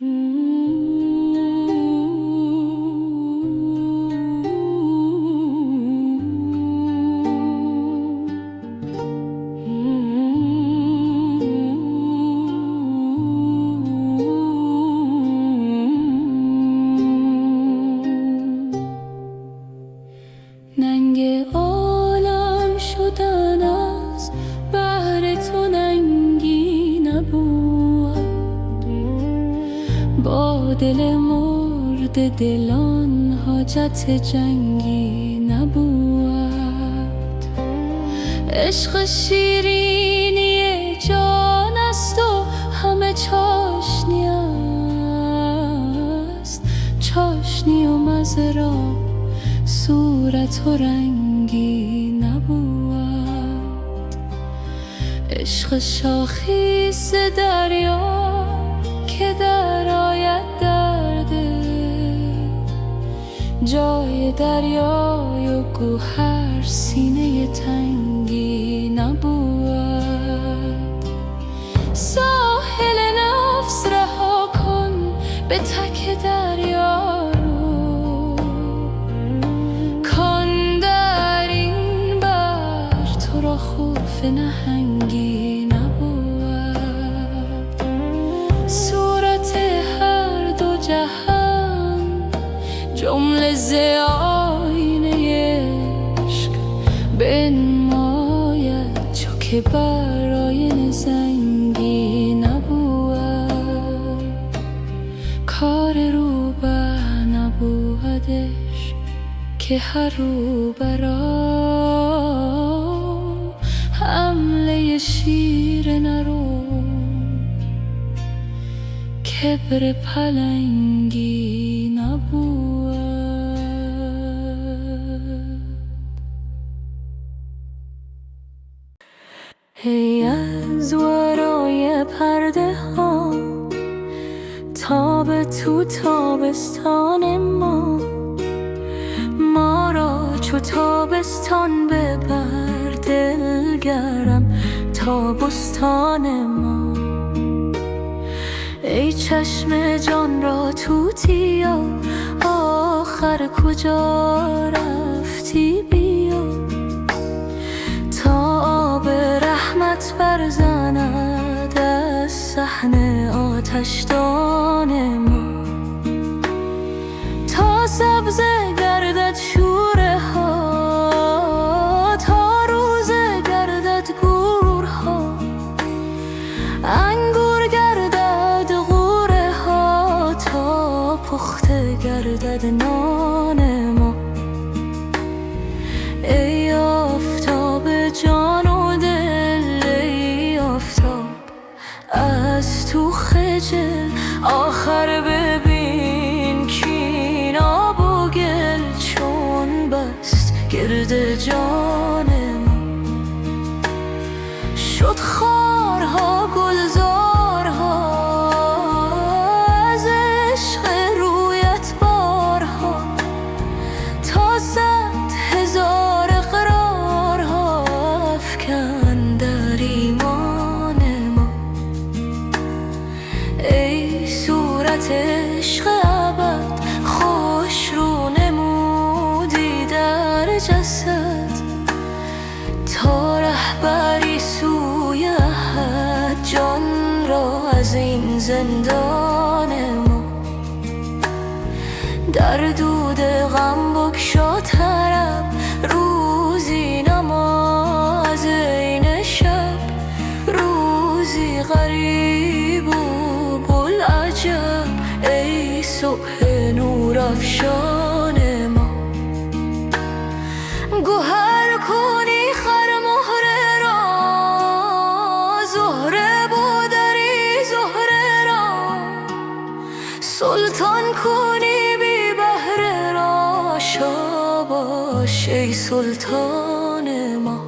ننگ عالم شدن از بهر تو ننگی نبود، با دل مرد دلان حاجت جنگی نبود. عشق شیرینی جان است و همه چاشنی است، چاشنی و مزه را صورت و رنگی نبود. عشق شاخیز دریا که در آید درده، جای دریای و گوهر سینه تنگی نبود. ساحل نفس رها کن به تک دریا، خوف نهنگی نبود. صورت هر دو جهان جمله ز آینه عشق بنماید، چو که بر آینه زنگی نبود. کار روبه نبودش که هر روبرا حمله شیر نرو کبر پلنگی نبود. ای از ورای پرده ها تاب تو تابستان ما را چو تابستان ببر، دلگرم تا بستان ما. ای چشم جان را توتیا آخر کجا رفتی؟ بیا تا آب رحمت برزند از صحن آتشدان ما، تا سبز گردد شوره ها، انگور گردد غوره ها، تا پخته گردد نان ما. ای آفتاب جان و دل، ای آفتاب از تو خجل، آخر ببین کین آب و گل چون بست گرد جان ما. شد خارها گلزارها از عشق رویت بارها، تا 100,000 قرارها افکن در ایمان ما. ای صورت عشق ابد خوش رو نمودی در جسد، تا رهبری سوی احد جان را از این زندان ما. در دود غم بگشا طرب روزی نماز عین شب، روزی غریب و بوالعجب ای صبح نور افشان ما. گوهر کنی خر مهره را، زهره بودری زهره را، سلطان کنی بی بهره را، شاباش ای سلطان ما.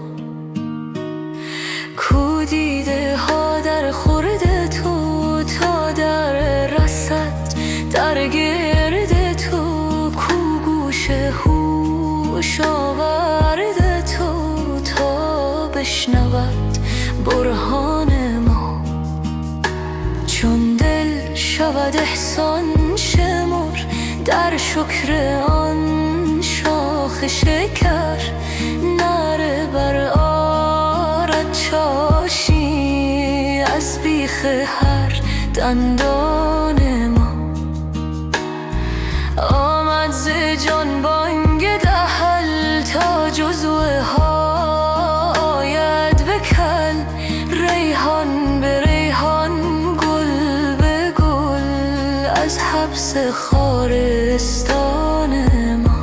کو دیده ها در خورد تو تا در رسد، در گرد تو کو گوش هوش آورد تو، تا بشنود برهان ما. چون دل شود احسان شمر در شکر آن شاخ شکر. نره بر آرد چاشی از بیخ هر دندان ما. آمد ز جان بانگ دهل تا جزوه ها آید به کل. ریحان به ریحان گل به گل از حبس خارستان ما.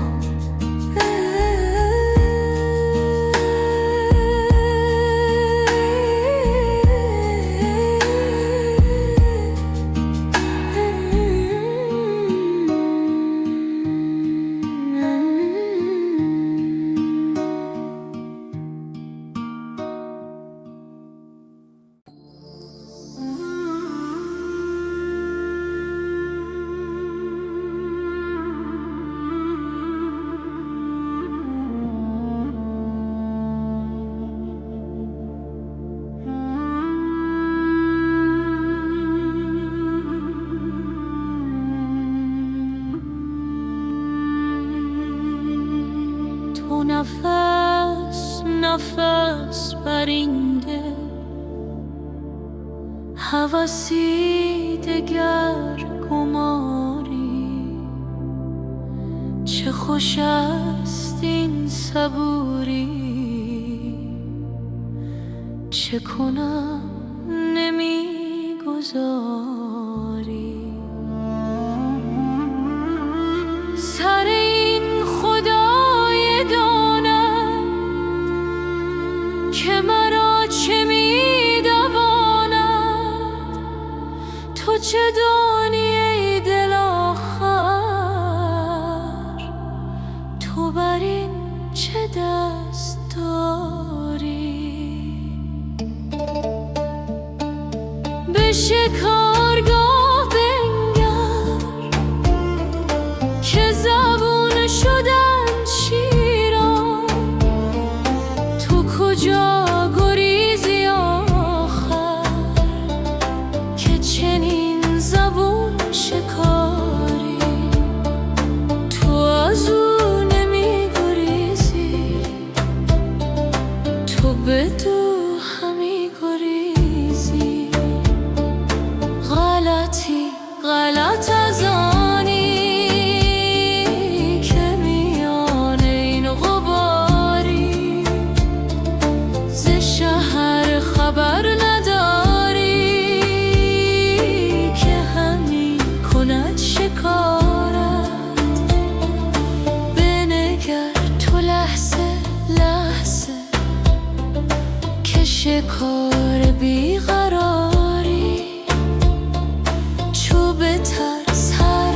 نفس نفس برینده هوسی دگر گماری. چه خوش است این صبوری، چه کنم نمیگذاری. سر این خدای داند که مرا چه میدواند. تو چه دانی ای دل آخر، تو بر این چه دست داری. به شکارگاه بنگر که زبون شدن شیران. تو کجا گریزی آخر که چنین زبون شکاری. تو از او نمی گریزی، تو بدو همی گریزی. غلطی غلط از آنی که میان این غباری. ز شهر خبر نداری که همی کند شکارت. بنگر تو لحظه لحظه که شکار بیقراری. چوب تر سر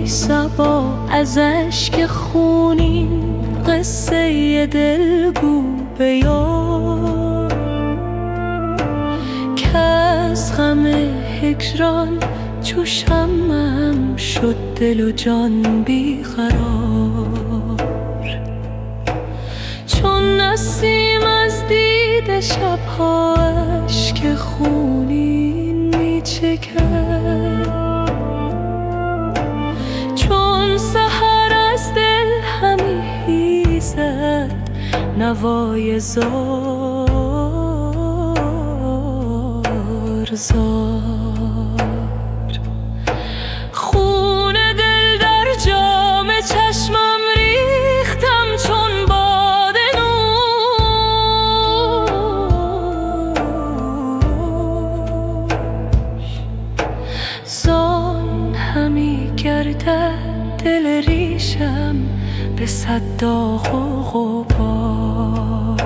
صبا از اشک خونین قصه دلگو بیار که از غم هجران چو شمعم شد دل و جان بیقرار. چون نسیم از دید شبها اشک خونین میچکد، چون سحر از دل همی خیزد نوای زار زار. خون دل در جام چشمم ریختم چون باد نوش، زان همی گردد دل ریشم به صد داغ و غبار.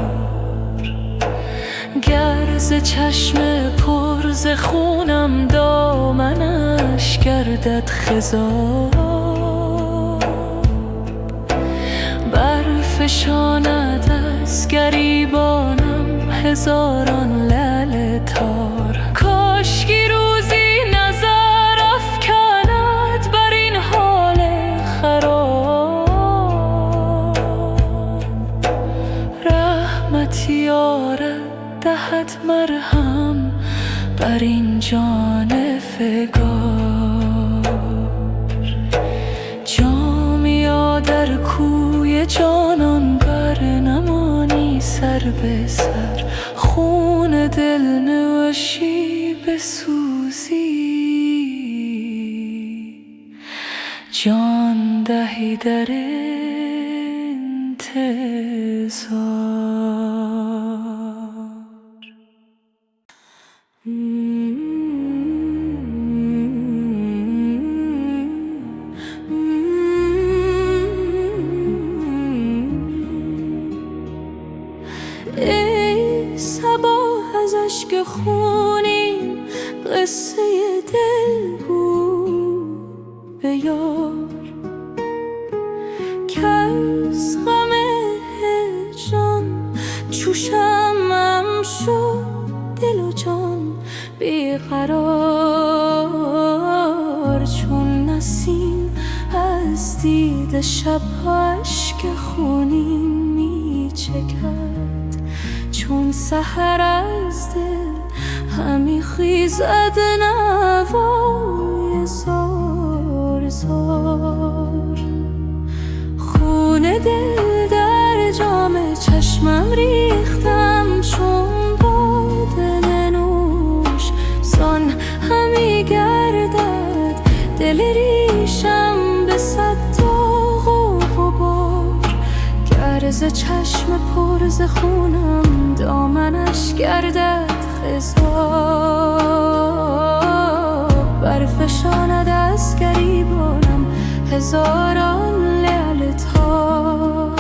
گر ز چشم پر ز خونم دامنش گردد خضاب، برفشاند از گریبانم هزاران لعل تار. کاشکی روزی نظر افکند بر این حال خراب، رحمتی آرد دهد مرهم بر این جان فگار. جامیا در کوی جانان گر نمانی سر به سر، خون دل نوشی بسوزی جان دهی در انتظار. ای صبا از اشک خونین قصه دلگو بیار که از غم هجران چو شمعم شد دل و جان بیقرار. چون نسیم از دید شبها اشک خونین میچکد، چون سحر از دل همی خیزد نوای زار زار. خون دل در جام چشمم ریختم چون باد نوش، زان همی گردد دل ریشم به صد داغ و غبار. گر ز چشم پر ز خونم دامنش گردد خضاب، برفشاند از گریبانم هزاران لعل تار.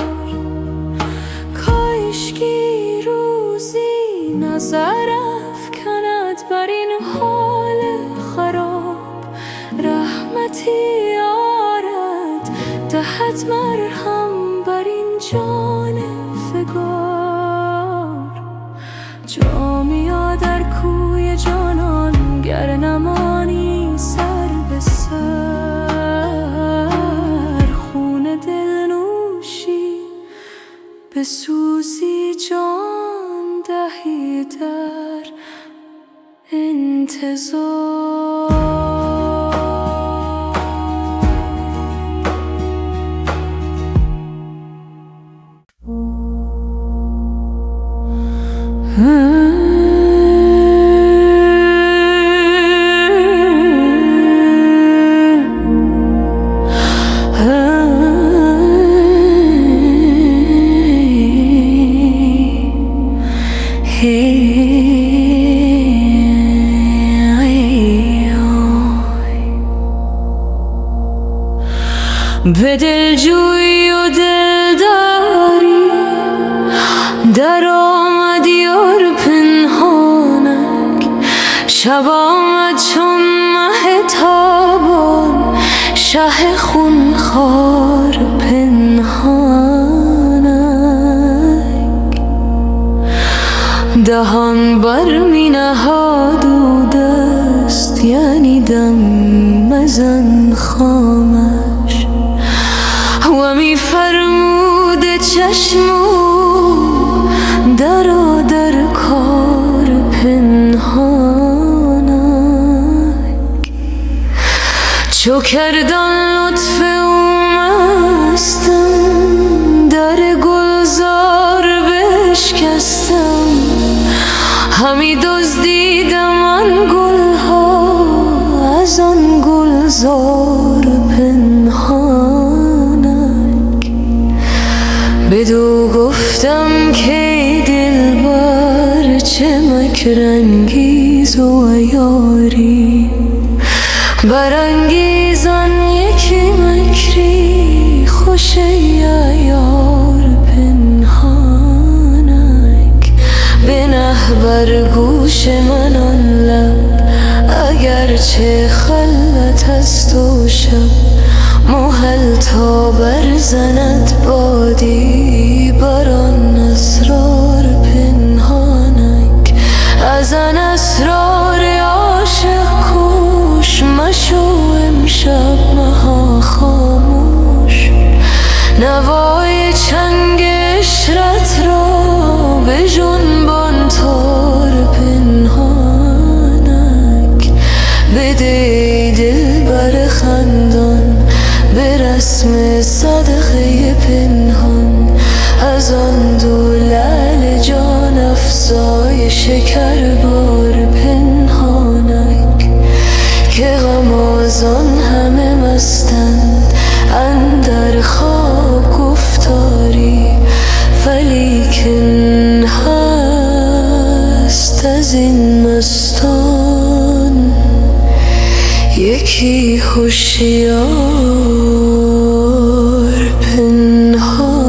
کاشکی روزی نظر افکند بر این حال خراب، رحمتی آرد دهد مرهم بر این جان فگار. جامیا در کوی جانان گر نمانی سر به سر، خون دل نوشی بسوزی جان دهی در انتظار. به دلجویی و دلداری در آمدی اور پنهانک، شب آمد چون مه تابان شه خونخوار پنهانک دهان بر می نهاد و دست یعنی دم مزن خامش و می فرمود چشمو درا در کار پنهانک چو کردان لطف اومستم در گلزار بشکستم همی دزدیدم آن گلها از آن گلزار پنهانک بدو گفتم که دلبر چه مکرانگیز و عیاری برانگیزان یکی مکری خوش عیار پنهانک بنه بر گوش من آن لب اگرچه خلوت است و شب محل تا برزند بادی بر آن اسرار پنهانک از آن اسرار عاشق کوش مشو امشب مها خاموش نوای چنگ عشرت را به جنبان تار پنهانک بده ای دلبر خندان به رسم صدقه پنهان از آن دو لعل جان افزای شکر بار پنهانک که غمازان همه مستند اندر خواب گفتاری ولیکن هست از این مستان یکی هوشیار پنهانک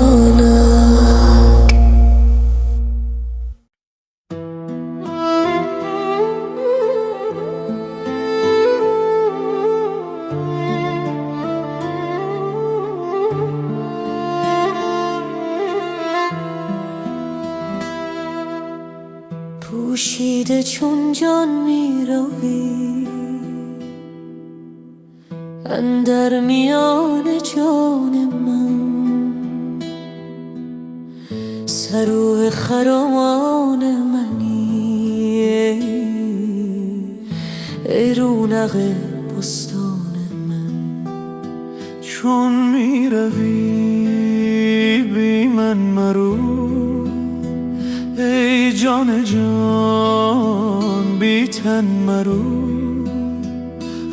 پوشیده چون جان می روی اندر میان جان من سرو خرامان منی ای رونق بستان من چون می روی بی من مرو ای جان جان بی تن مرو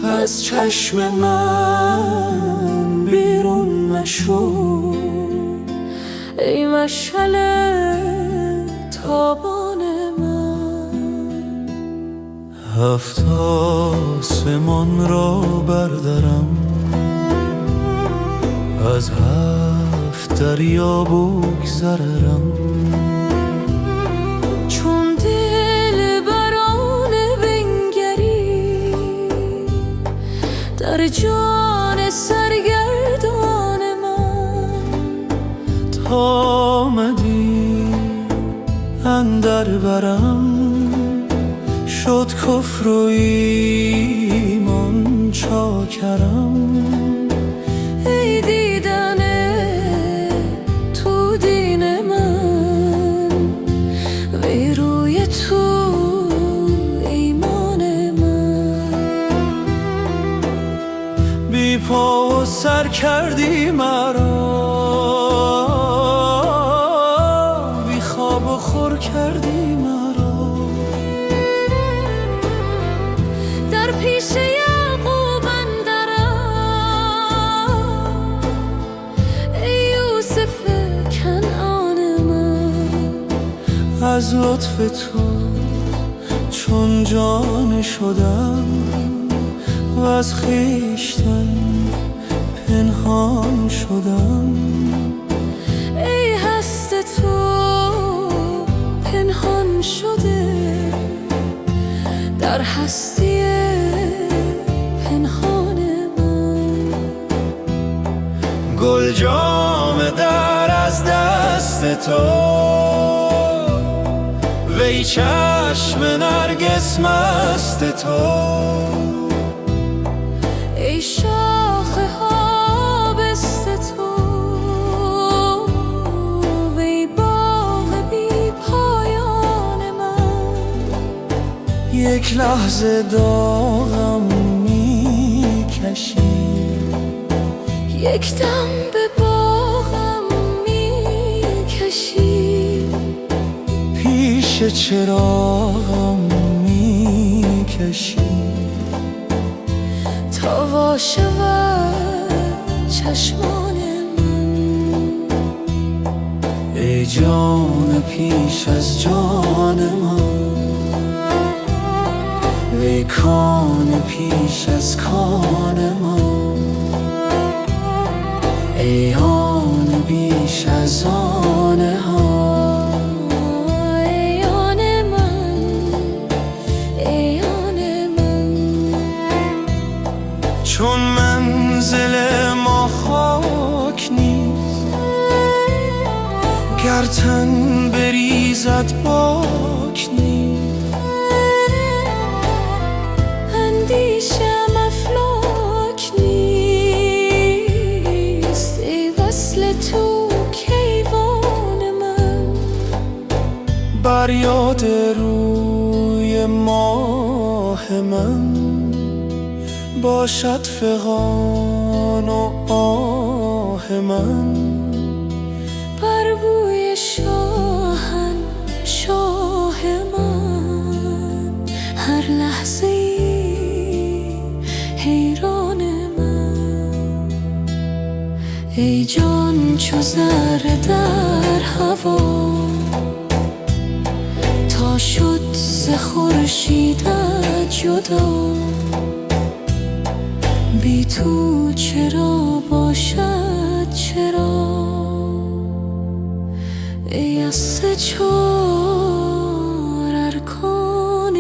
از چشم من بیرون مشو ای مشعل تابان من هفت آسمان را بردرم از هفت دریا بگذرم چون دل بران بنگری در جان سرگردان من تا آمدی اندر برم شد کفر و ایمان چاکرم ای دیدن تو دین من وی روی تو ایمان من بی پا و سر کردی مرا بی خواب و خور کردی مرا در پیش یعقوب اندرم ای یوسف کنعان من از لطف تو چون جان شدم و از خویشتن پنهان شدم ای هست تو پنهان شده در هستی پنهان من گل جام در از دست تو، وی چشم نرگس مست تو. ای شاخه ها بست تو، وی باغ بی پایان من. یک لحظه داغم میکشی، یک دم به باغم میکشی، پیش چراغم میکشی، تا وا شود چشمان من. ای جان پیش از جان من، وی کان پیش از کان من، ای آن بیش از آن ها. ای آن من، ای آن من. چون منزل ما خاک نیست، گر تن بریزد باک نیست. اندیشم افلاک نیست، ای وصل تو کیوان من. بر یاد روی ماه من باشد فغان و آه من. بر بوی شاه من هر لحظه حیران من. ای جان چو ذره در هوا، تا شد ز خورشیدت جدا. بی تو چرا باشد چرا، ای از سه چار ارکان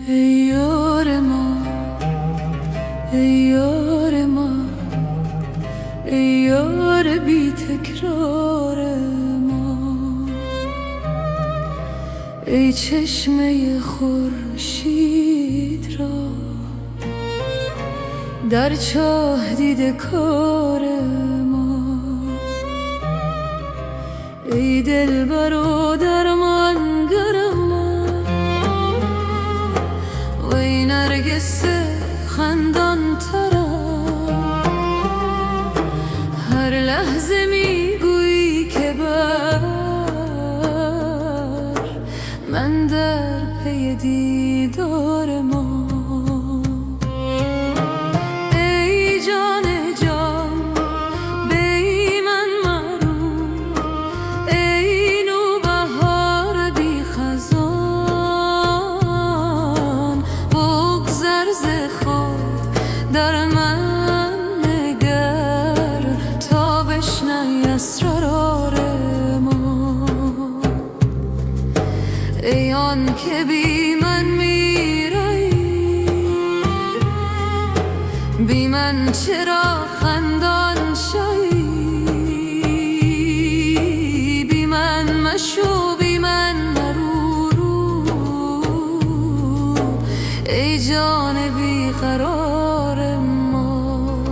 ای یار ما، ای یار ما، ای یار بی تکرار ما. ای چشمه خورشید را در چاه دیده کار ما. ای دلبر و درمانگر من، وی نرگس خندان ترم. هر لحظه میگویی که من در پی دیدار ما. ای جان جان بی من مرو، ای نوبهار بی خزان. بگذر ز خود در من نگر، تا بشنوی اسرار ما. ای آن که بی من میرایی، بی من چرا خندان شایی. بی من مشو، بی من مرو، ای جان بی قرار ما.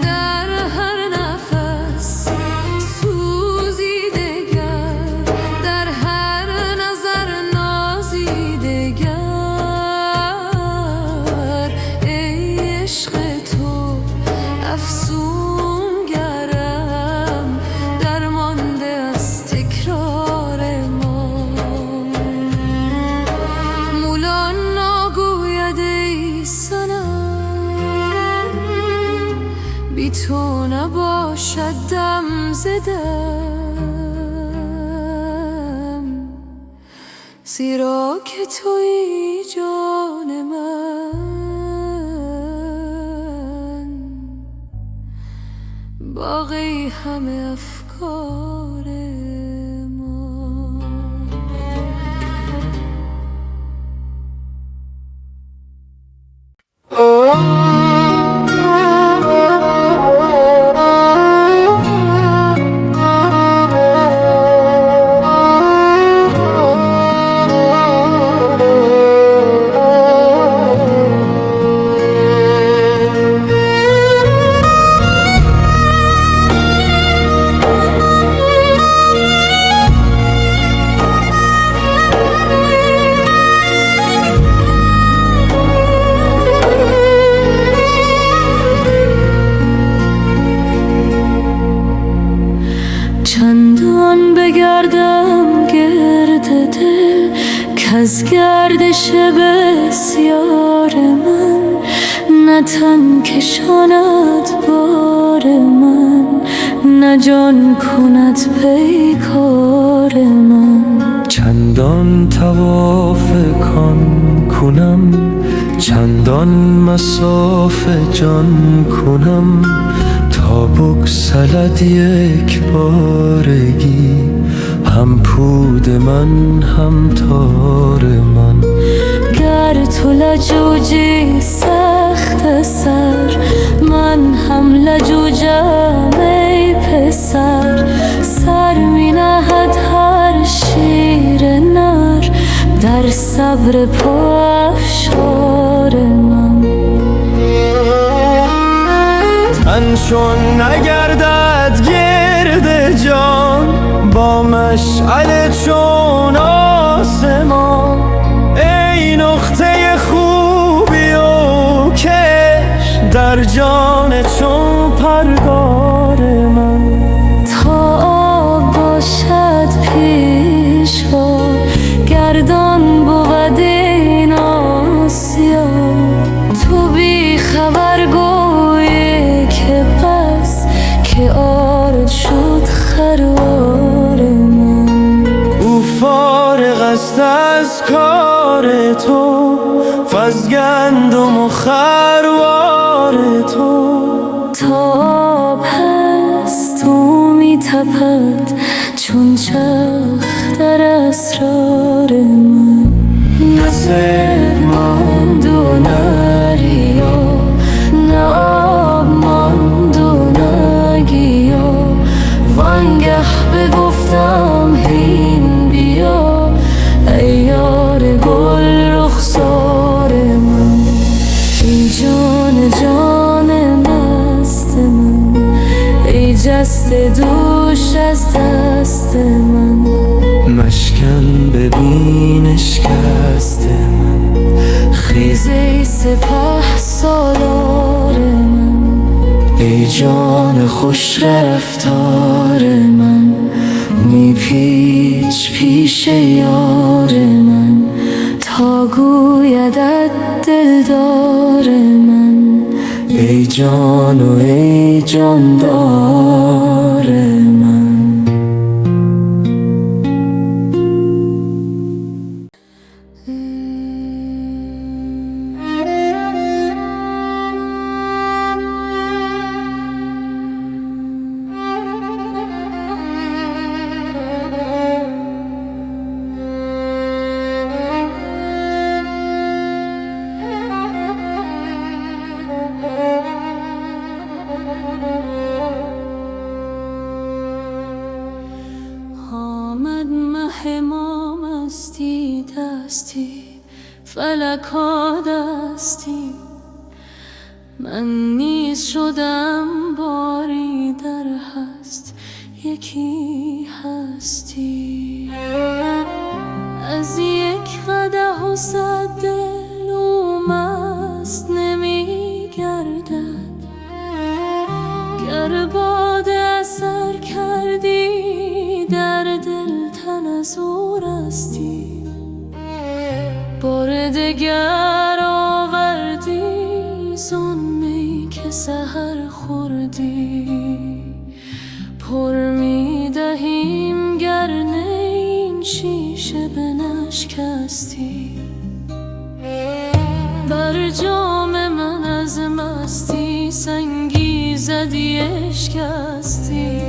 در هر نفس سوزی دگر، در هر نظر نازی دگر. ای عشق تو افسون گرم، درمانده از تکرار ما. زدم، زیرا که تویی جان من، باقی همه افکار ما. چندان بگردم گرد دل کز گردش بسیار من، نه تن کشاند بار من، نه جان کند پیکار من. چندان طواف کان کنم، چندان مصاف جان کنم، تا بگسلد یک بارگی هم پود من هم تار من. گر تو لجوجی سخت سر، من هم لجوجم ای پسر. سر می نهد هر شیر نر در صبر پافشار من. تن چون نگردد گرد جان، با مشعل چون آسمان. ای نقطه خوبی و کش در جان چون پرگار من. تا آب باشد پیشوا، گردان بود این آسیا. تو بی خبر گویی که پس که آرد شد خروار من. او فارغ است از کار تو، وز گندم و خروار تو. تا آب هست تو می تپد چون چرخ در اسرار من. نه صید ماند و نه ریا، نه آب ماند و نه گیا. وانگه بگفتم هین بیا، ای یار گل رخسار من. ای جان جان مست من، ای جست دوش از دست من. مشکن ببین اشکست من، خیز ای سپه سالار من. ای جان خوش رفتار من، می پیچ پیش یار من. تا گویدت دلدار من، ای جان و ای جاندار من. آمد مه ما مستی دستی، فلک ها دستی. من نیز شدم باری در هست، یکی هستی. از یک قدح و صد دل و مست نمی گردد. گر باده اثر کردی در دل تن از او رستی. بار دگر آوردی زان می که سحر خوردی. پر شیشه بنشکستی، بر جام من از مستی سنگی زدی اشکستی،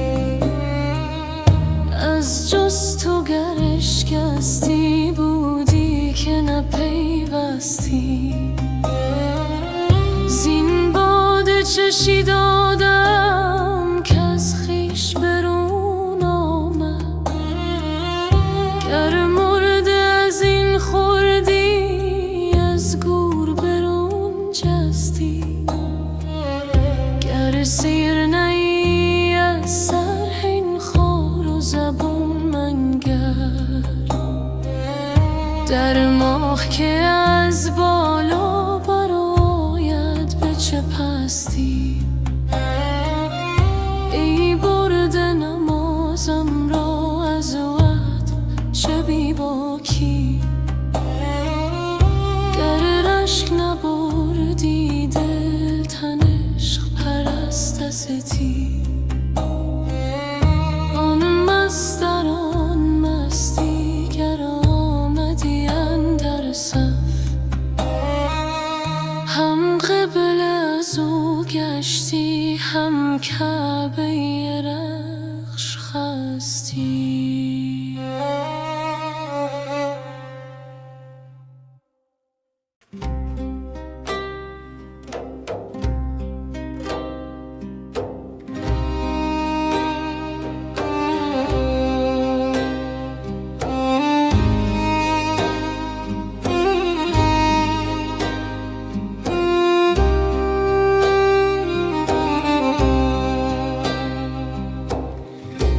از جز تو گر اشکستی بودی که نپیوستی. زین باده چشی دادم که از خویش برون آمد، گر مرده از این خوردی از گور برون جستی، گر سیر نی از سر این خار و زبون منگر، در ماه که از بالا برآید به چه پستی. ای برده نمازم را از وقت چه بی باکی، گر اشک نبردی دل تن عشق پرست استی. آن مست در آن مستی گر آمدی اندر صف، هم قبله از او گشتی هم کعبه رخش خستی.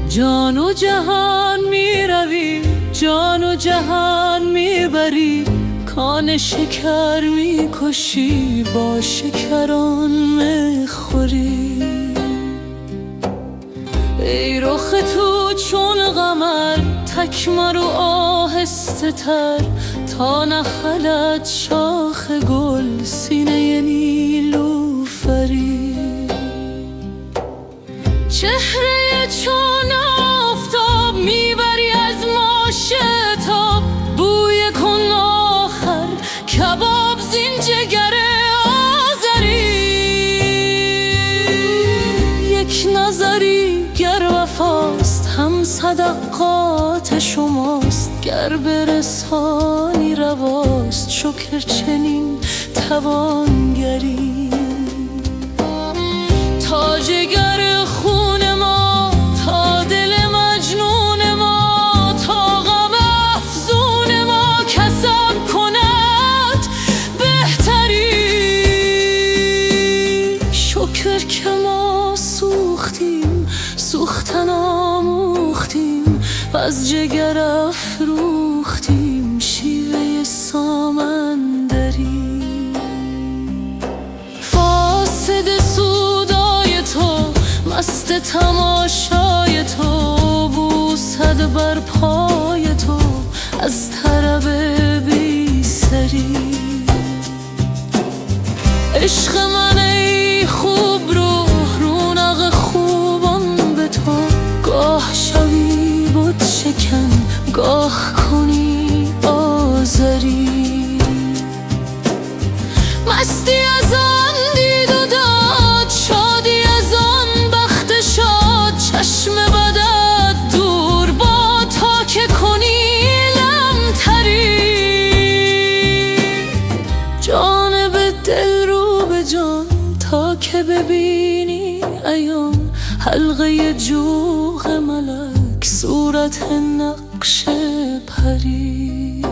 جان و جهان می روی، جان و جهان می بری، کان شکر می کشی با شکران می خوری. ای رخ تو چون قمر تکمر و آهسته تر، تا نخلد شاخ گل سینه نیلوفری. چهره چون آفتاب میبری از ما شتاب، بوی کن آخر کباب زین جگر آذری. یک نظری گر وفاست هم صدقات شماست، گر برسانی رواست شکر چنین توانگری. تا جگر خون ما، تا دل مجنون ما، تا غم افزون ما کسب کند بهتری. شکر که ما سوختیم سوختن آموختیم، و از جگر افروختیم شیوه سامندری. فاسد سودای تو مست تماشای تو، بوسد بر پای تو از طرب بی سری. عشق من ای خوب روح رونق خوبان به تو، گاه شوی بت شکن گاه کنی آزری. مستی از آن دید و داد، شادی از آن بخت شاد، چشم بدت دور با تا که کنی لمتری. جانب دل رو به جان تا که ببینی عیان، حلقه جوق ملک صورت نقش پری.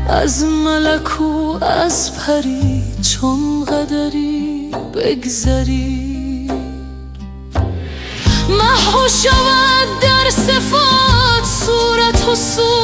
از ملک و از پری چون قدری بگذری، محو شود در صفات صورت و صورتگاری.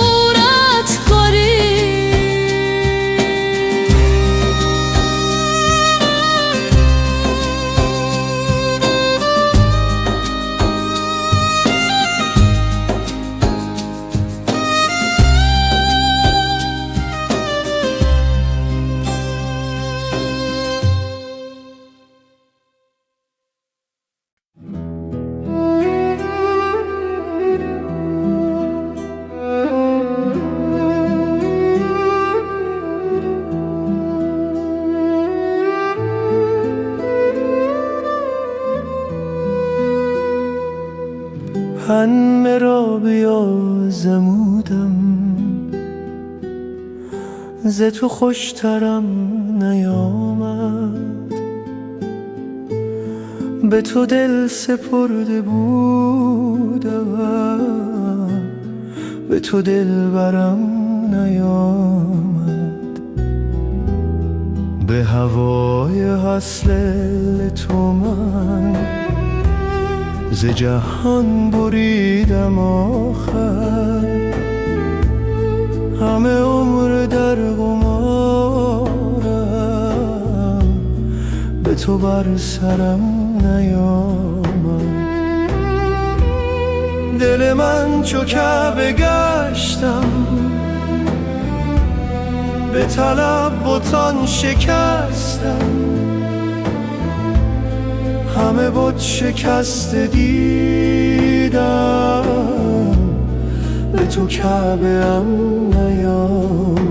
سخن مرا بیازمودم، ز تو خوشترم نیامد. به تو دل سپرده بودم، به تو دلبرم نیامد. به هوای وصل تو من ز جهان بریدم آخر. همه عمر در قمارم، به تو بر سرم نیامد. دل من چو کعبه گشتم، به طلب بتان شکستم. همه بت شکسته دیدم، به تو کعبه ام نیامد.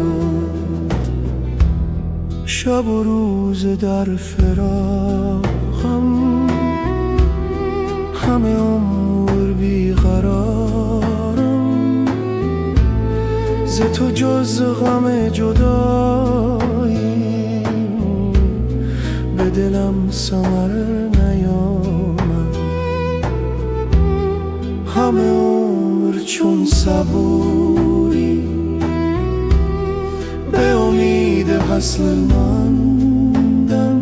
شب و روز در فراقم، همه عمر بیقرارم. ز تو جز غم جدایی به دلم ثمر نیامد. همه عمر چون صبوری به امید وصل ماندم.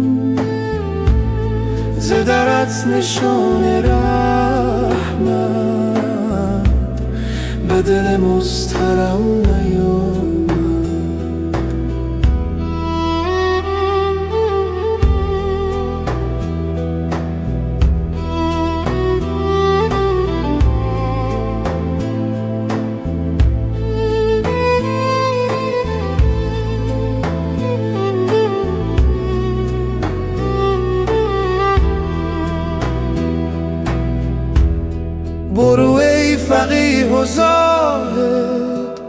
ز درت نشان رحمت به دل مضطرم نیامد. برو ای فقیه و زاهد،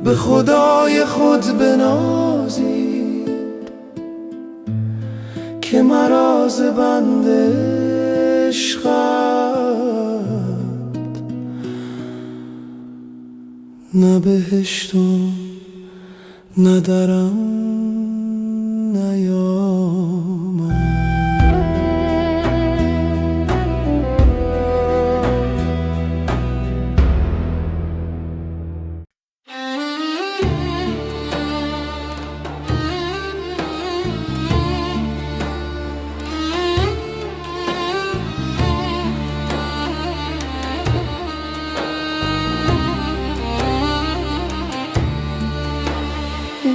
به خدای خود بنازید که مرا ز بند عشقت نه بهشت و نه درم نیامد.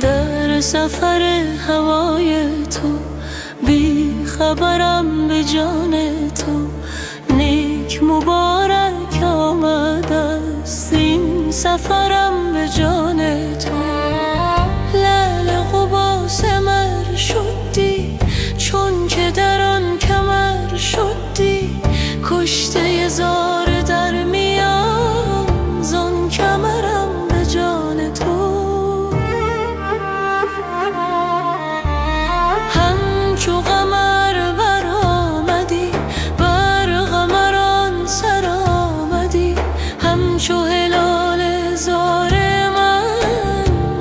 در سفر هوای تو بی خبرم به جان تو. نیک مبارک آمد است این سفرم به جان تو. لعل قبا سمر شدی چون که در آن کمر شدی. کشته زار در میان زان کمرم به جان تو. همچو قمر برآمدی بر قمران سر آمدی. همچو هلال زار من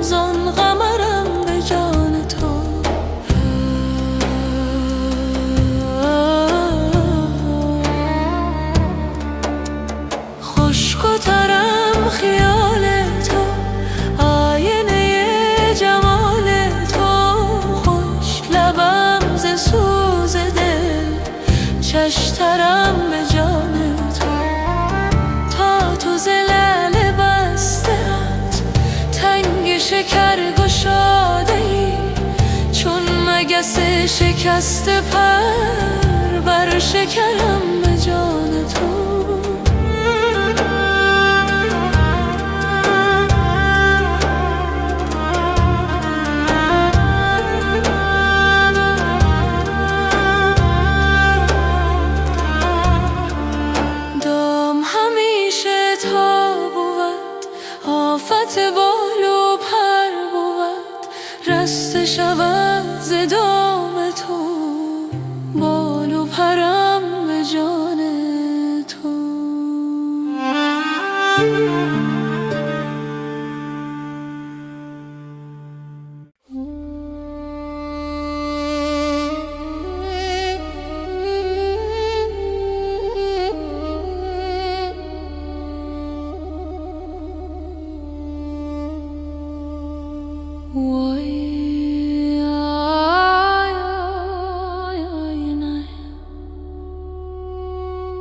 زان قمرم به جان تو. خشک و ترم خیال تو، آینه جمال تو. خوش لبم ز سوز دل، چشترم به جان تو. تا تو ز لعل بسته‌ات تنگ شکر گشاده ای. چون مگس شکسته پر بر شکرم به جان تو. آفت بال و پر بود رسته شود ز دام تو. بال و پرم به جان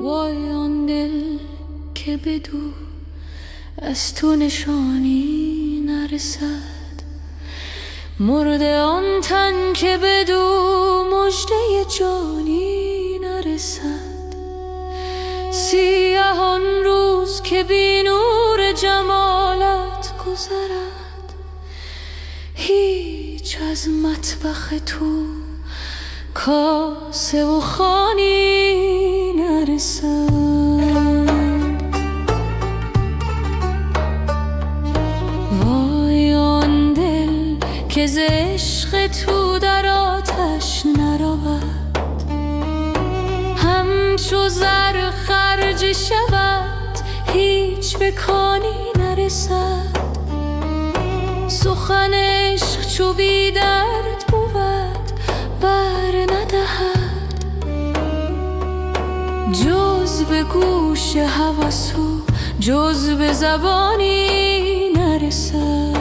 وای آن دل که بدو از تو نشانی نرسد، مرده آن تن که بدو مژده جانی نرسد. سیه آن روز که بی نور جمالت گذرد، هیچ از مطبخ تو کاسه و خوانی نرسد. وای آن دل که ز عشق تو در آتش نرود، همچو زر خرج شود هیچ به کانی نرسد. سخن عشق چو بی درد بود بر ندهد، جز به گوش هوس و جز به زبانی نرسد.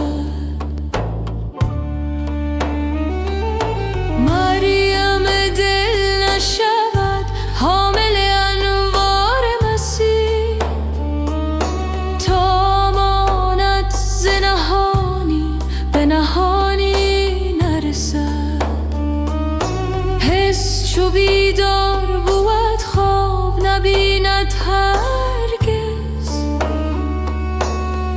مریم دل نشود حامل انوار مسیح، تا ماند ز نهانی به نهانی نرسد. حس چو بیدار بود خواب نبیند هرگز،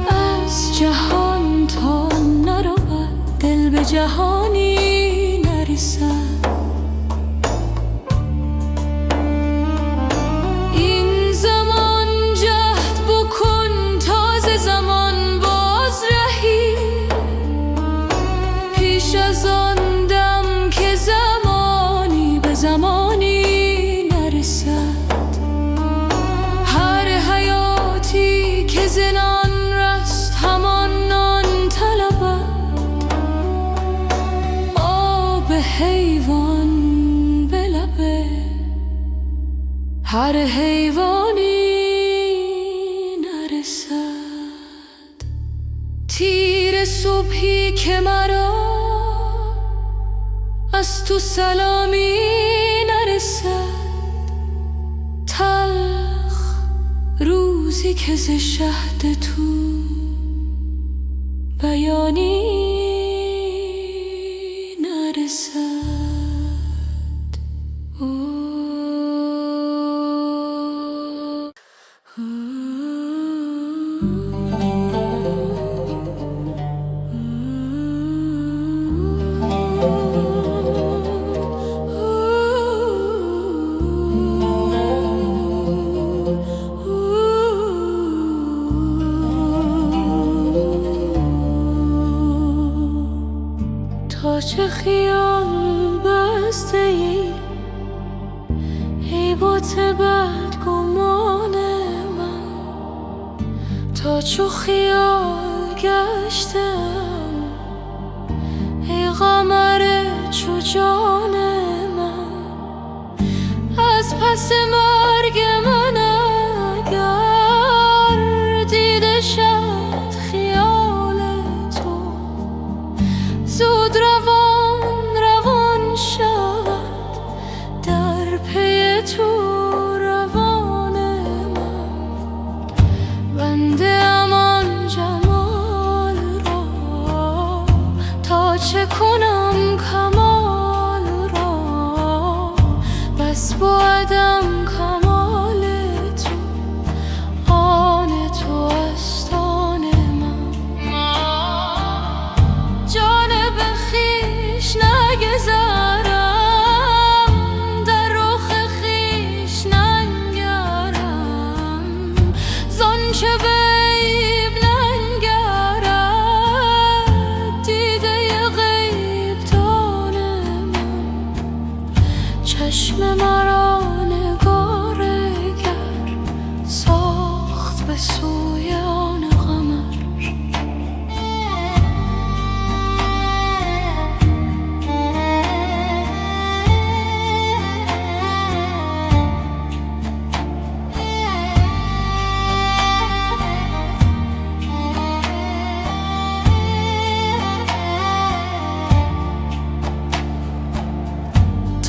از جهان تا نرود دل به جهانی نرسد. این زمان جهد بکن تا ز زمان باز رهی، پیش از آن دم که زمانی به زمانی نرسد. هر حیاتی که ز نان رست همان نان طلبد، آب حیوان به لب هر حیوانی نرسد. تیر صبحی که مرا از تو سلامی نرسد، تلخ روزی که ز شهد تو بیانی نرسد. تا چه خیال بسته ای بت بدگمان من، تا چو خیال گشتم ای قمر چو جان من. از پس مرگ من اگر دیده شد خیال تو، زود روان شود در پی تو روان من. بنده امان جمال را تا چه کنم کمال را، بس بودم کمال تو آن تو است آن من. جانب خویش نگذارم در رخ خویش ننگرم، زان چه به عیب ننگرد دیده غیب دان من. چشم مرا نگارگر ساخت به سوی آن قمر،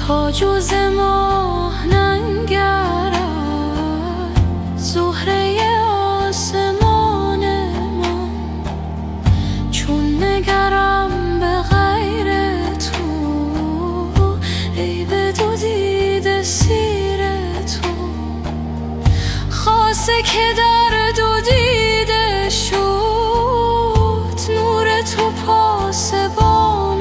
تا جز ماه ننگرد لحظه که در دو دیده شد نور تو پاسبان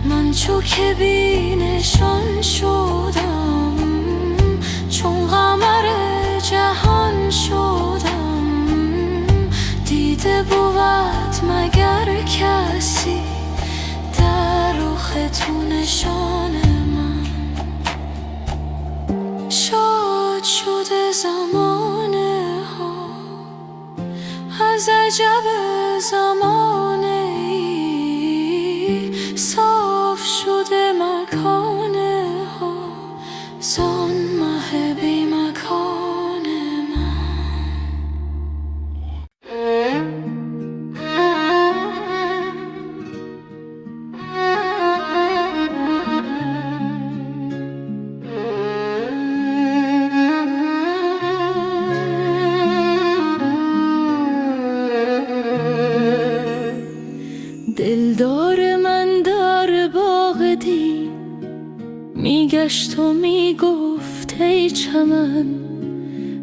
من چو که بی نشان شدم چون قمر جهان شدم دیده بود مگر کسی در رخ تو نشان من شاد شده زمانه ها از عجب زمانه ای صاف شده مکانه ها زان مه بی مکان من دلدار من در باغ دی میگشت و میگفت ای چمن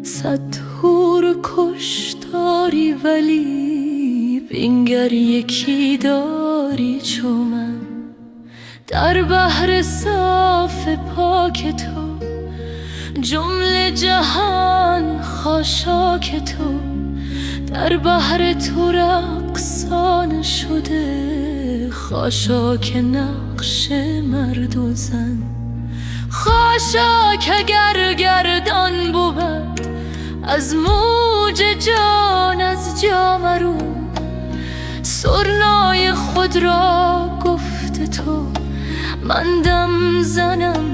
صد حور کش داری ولی بنگر یکی داری چو من در بحر صاف پاک تو جمله جهان خاشاک تو در بحر تو رقصان شده خاشاک نقش مرد و زن خاشاک اگر گردان بود از موج جان از جا مرو سرنای خود را گفت تو من دم زنم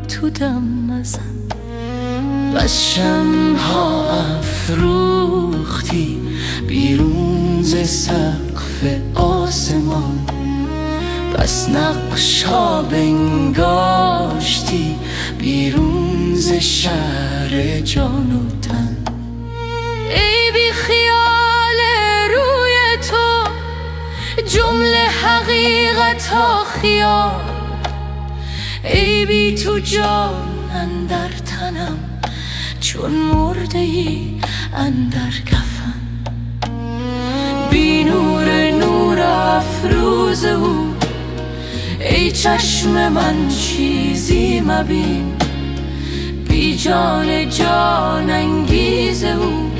تو دم مزن بس شمع‌ها افروختی بیرون ز سقف آسمان بس نقش‌ها بنگاشتی بیرون ز شهر جان و تن ای بی خیال روی تو جمله حقیقت‌ها خیال ای بی تو جان اندر تنم چون مرده ای اندر کفن بی نور نور افروز او ای چشم من چیزی مبین بی جان جان انگیز او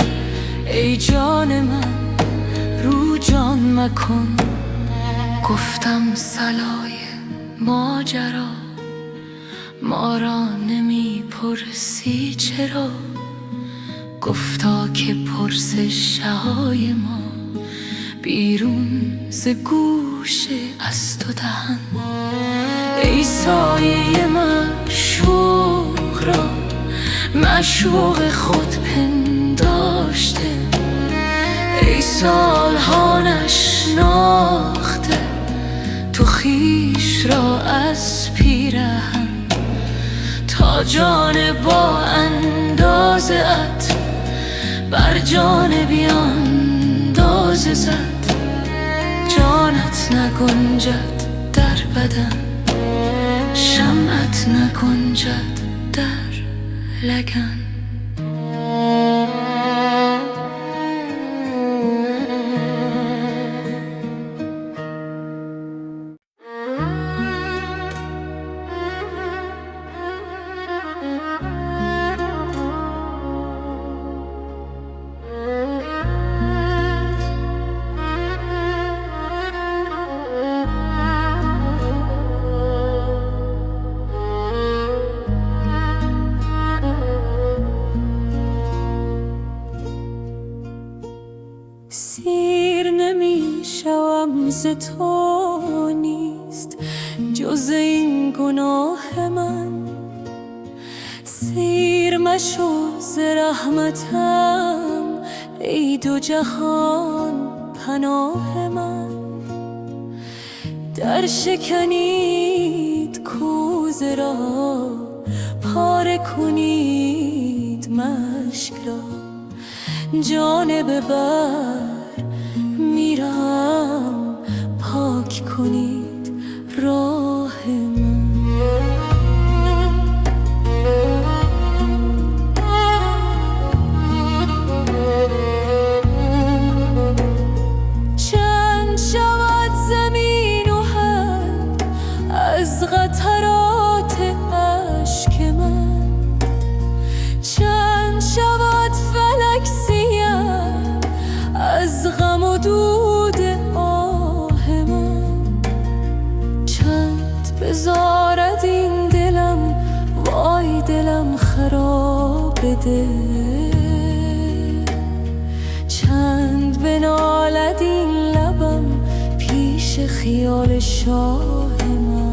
ای جان من رو جان مکن گفتم صلای ماجرا ما را نمی پرسی چرا گفتا که پرسش های ما بیرون ز گوش از تو دهن ای سایه معشوق را معشوق خود پنداشته ای سالها نشناخته تو خویش را از پیرهن تا جان با اندازه ات بر جان بیاندازه زد جانت نگنجد در بدن شمعت نگنجد در لگن سیر نمی شوم ز تو نیست جز این گناه من سیر مشو ز رحمتم ای دو جهان پناه من در شکنید کوزه را پاره کنید مشک را جانب بر میرم پاک کنید راه من دود آه من. چند بزارد این دلم، وای دلم خراب ده. چند بنالد این لبم پیش خیال شاه من.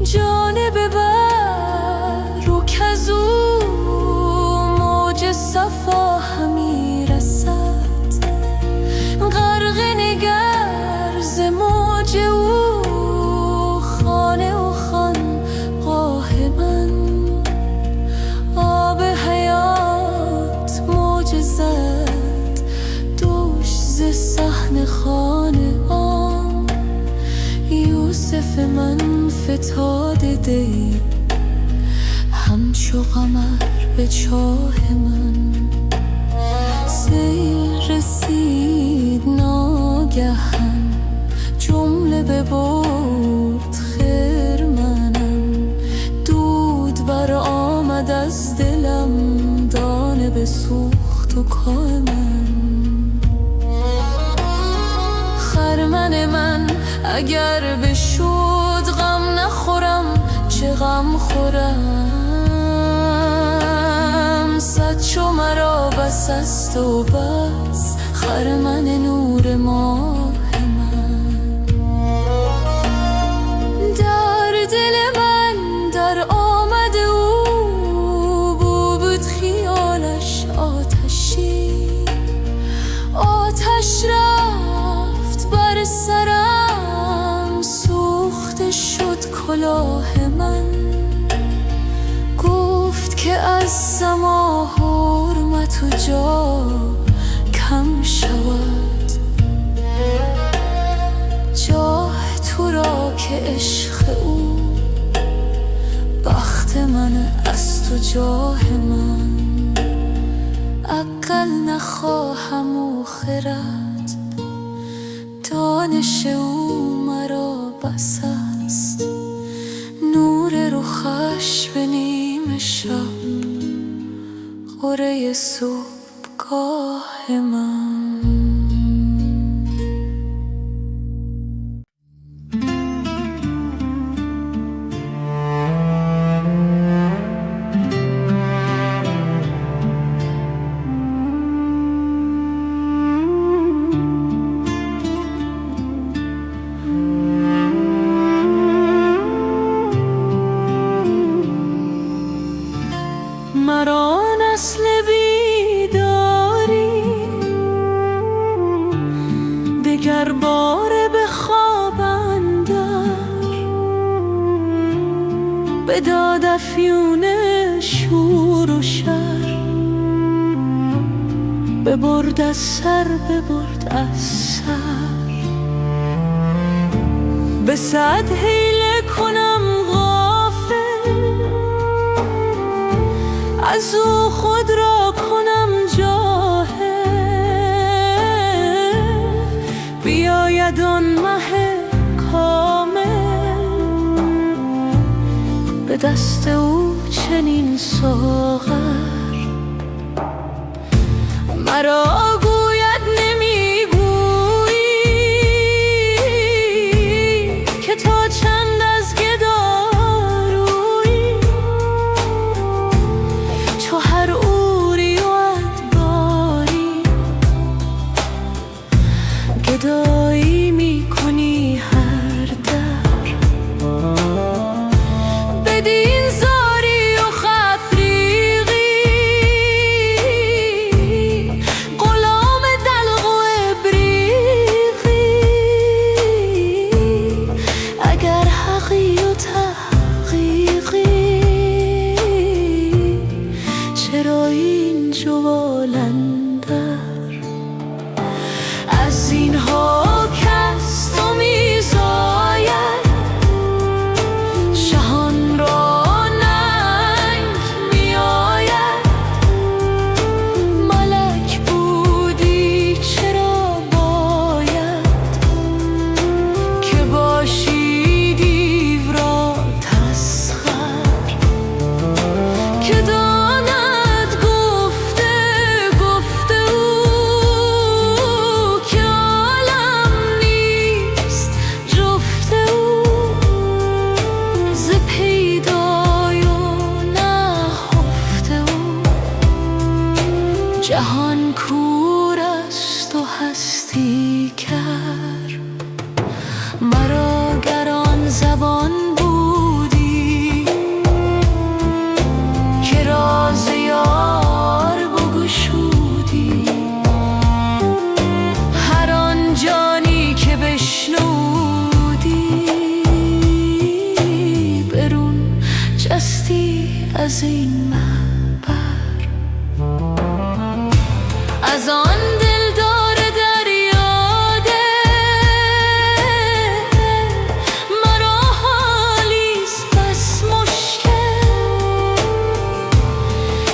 جانب بر رو کزو موج صفا همی رسد. غرق نگر ز موج او خانه و خانقاه من. آب حیات موج زد دوش ز صحن خانه آن. یوسف من فتاده دی همچو قمر به چاه من. سیل رسید ناگهان جمله ببرد خرمنم. دود بر آمد از دلم دانه بسوخت و کاه من. خرمن من اگر بشد غم نخورم، چه غم خورم. صد چو مرا بس است و بس خرمن نور ماه من. در دل من در آمد او بود خیالش آتشی. آتش رفت بر سرم سوخته شد کلاه من. گفت که از سما حرمت و جا کم شود. جاه تو را که عشق او بخت من است و جاه من. عقل نخواهم و خرد، دانش او مرا بس است. نور رخش به نیم شب قره صبحگاه من. مرا نسل بیداری دگر باره به خواب اندر. به داد افیون شور و شر ببرد از سر، ببرد از سر. به صد حیله کنم از او خود را کنم جاهل. بیاید آن مه کامل به دست او چنین ساغر. مرا گوید نمیگویی که تا چند از گدارویی. چو هر اوری و ادباری گدایی میکنی هر در. بدین زاری و خفریقی غلام مثل این محبر. از آن دلدار دریاده مرا حالیست بس مشکل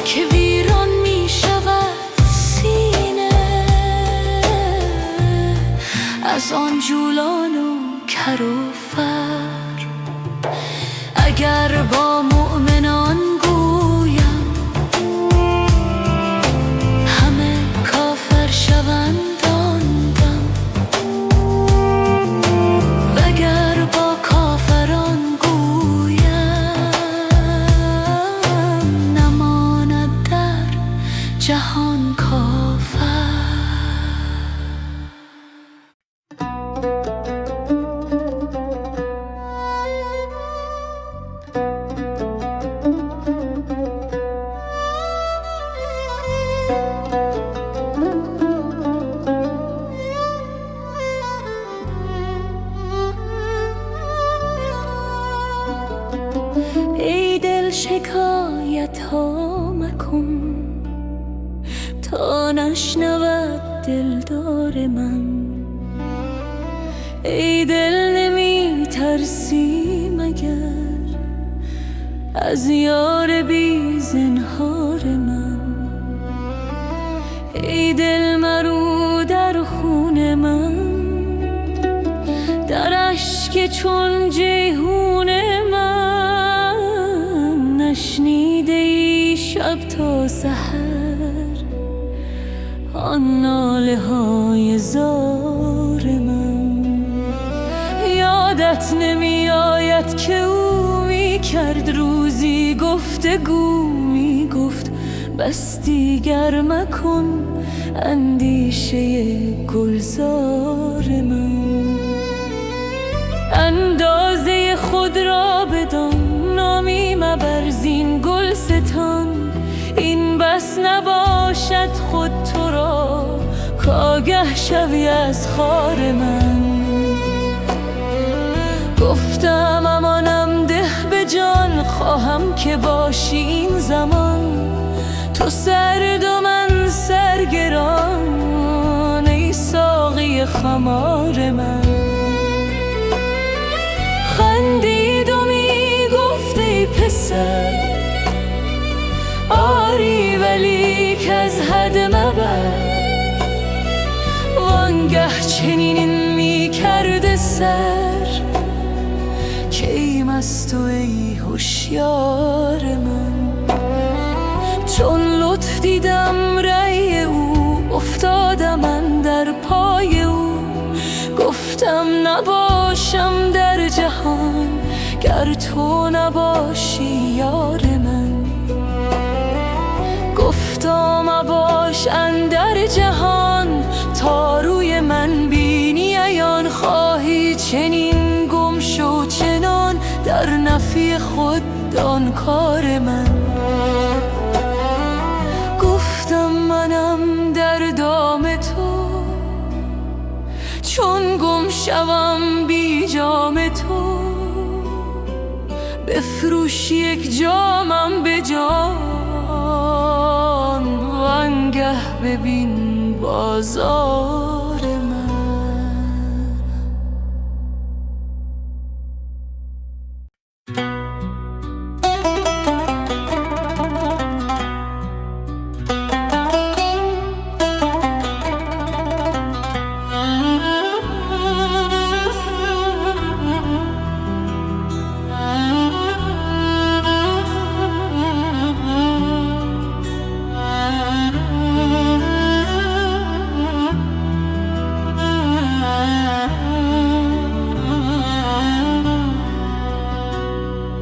که ویران می شود سینه از آن جولان و کر و فر. اگر با مؤمنان گویم همه کافر شوند آن دم، وگر با کافران گویم نماند در جهان کافر. ای دل شکایت ها مکن تا نشنود دلدار من. ای دل نمی ترسی مگر از یار بی زنهار من. ای دل مرو در خون من در اشک چون جیحون من. نشنیده ای شب تا سحر آن ناله های زار من. یادت نمی آید که او می کرد روزی گفتگو می گفت بس دیگر مکن اندیشه گلزار من. اندازه خود را بدان نامی مبر زین گلستان. این بس نباشد خود تو را کآگه شوی از خار من. گفتم امانم ده به جان خواهم که باشی این زمان. تو سرد و من سرگران ای ساقی خمار من. خندید و می گفت ای پسر آری ولی که از حد مبر. وانگه چنین می کرده سر که ای مست و ای هوشیار من. چون لطف دیدم رأی او افتادم اندر پای او. گفتم نباشم در جهان گر تو نباشی یار من. گفتا مباش اندر جهان تا روی من بینی عیان. خواهی چنین گم شو چنان در نفی خود دان کار من. گفتم منم در دام تو چون گم شوم بی جام تو. بفروش یک جامم به جان وانگه ببین بازار من.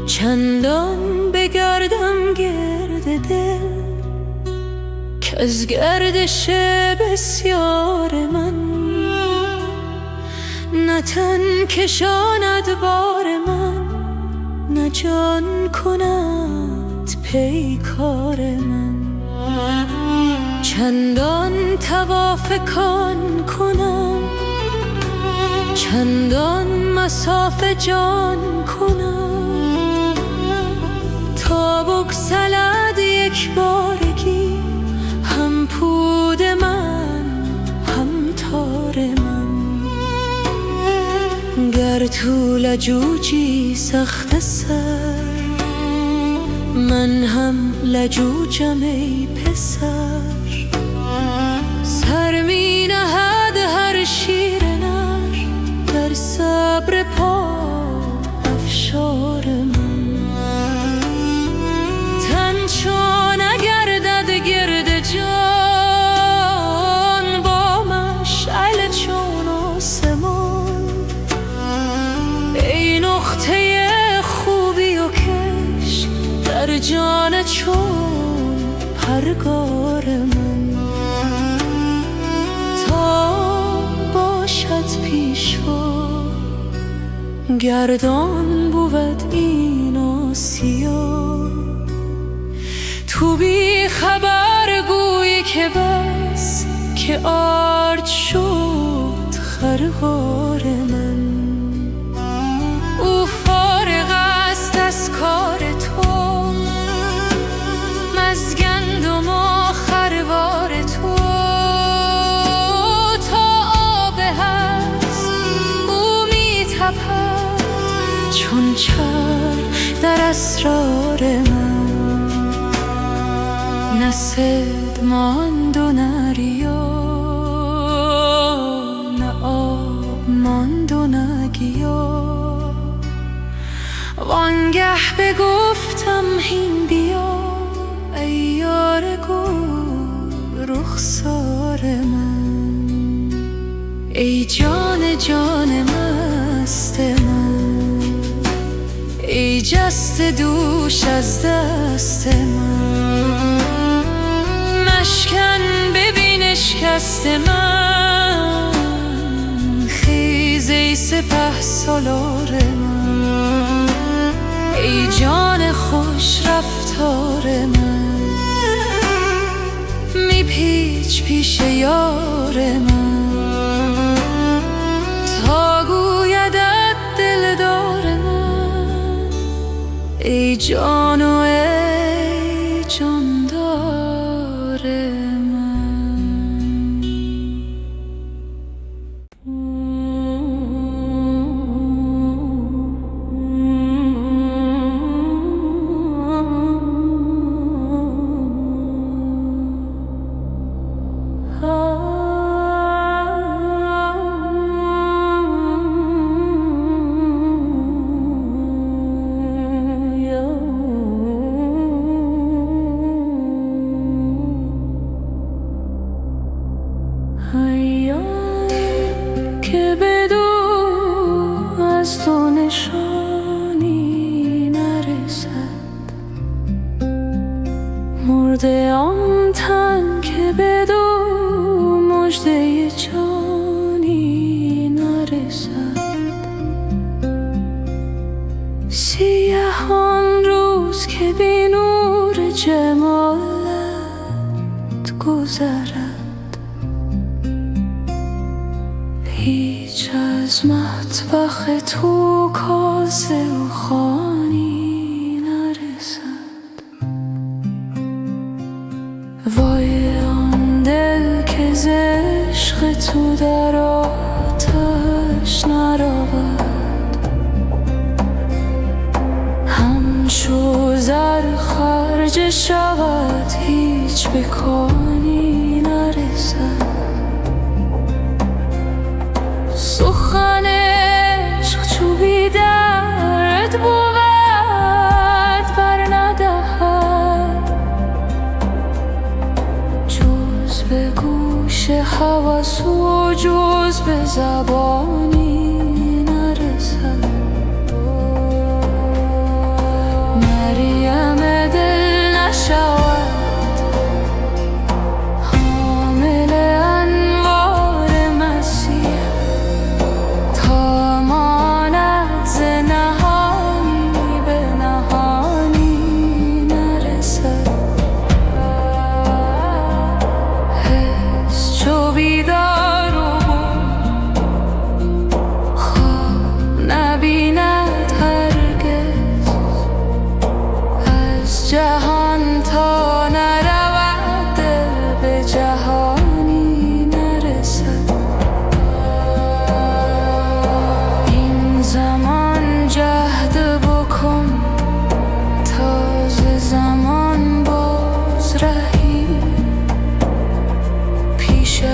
چندان بگردم گرد دل که از گردش بسیار من نه تن کشاند بار من نه جان کند پیکار من. چندان طواف کان کنم چندان مصاف جان کنم تا بگسلد یک بارگی، هم پود من هم تار من. گر تو لجوجی سخت سر، من هم لجوجم ای پسر. سر می نهد هر شیر نر در صبر پا افشار من. تن چون نگردد گرد جان، با مشعل چون آسمان. ای نقطه خوبی و کش در جان چون پرگار من. تا باشد پیشوا گردان بود این آسیا. تو بی خبر گویی که بس که آرد شد خرگار من. او فارغ است از کار تو، مزگندم و خروار تو. تا آب هست او می تپد چون چر در اسرار من. نه صید ماند و نه ریا، نه آب ماند و نه گیا. وانگه بگفتم هین بیا ای یار گل رخسار من. ای جان جان مست من، ای جست دوش از دست من. مشکن ببین اشکست من، خیز ای سپهسالار من. ای جان خوش رفتار من، می پیچ پیش یار من. تا گویدت دلدار من، ای جان و ای جاندار من. که بدو از تو نشانی نرسد، مرده آن تن که بدو مژده جانی نرسد. سیه آن روز که بی نور جمالت گذرد، هیچ از مطبخ تو کاسه و خوانی نرسد. وای آن دل که ز عشق تو در آتش نرود، همچو زر خرج شود هیچ به کانی نرسد. سخن عشق چو بی درد بود بر ندهد، جز به گوش هوس و جز به زبانی نرسد. مریم دل نشود حامل انوار مسیح، تا ماند ز نهانی به نهانی نرسد. حس چو بیدار و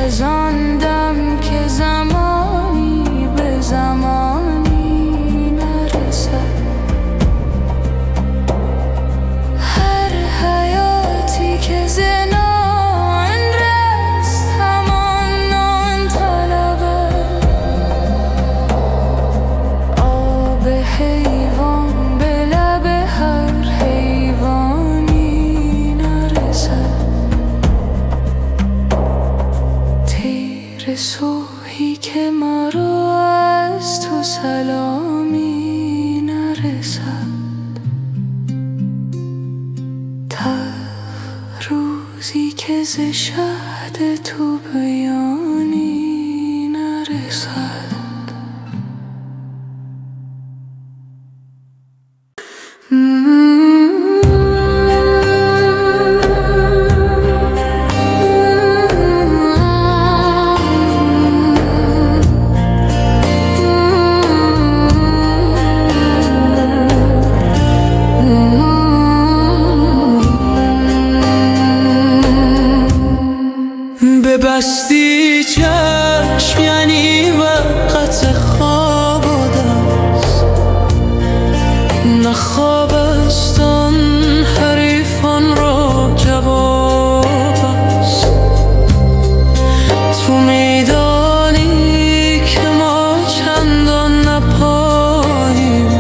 از آن دم که زمانی به زمانی نرسد. هر حیاتی که زنان رست همان نان طلبد. آب حیوان به لب هر حیوانی نرسد. تیر صبحی که مرا از تو سلامی نرسد. روزی که ز شهد تو بیانی نرسد. ببستی چشم یعنی وقت خواب است، نه خواب است آن حریفان را جواب است. تو میدانی که ما چندان نپاییم،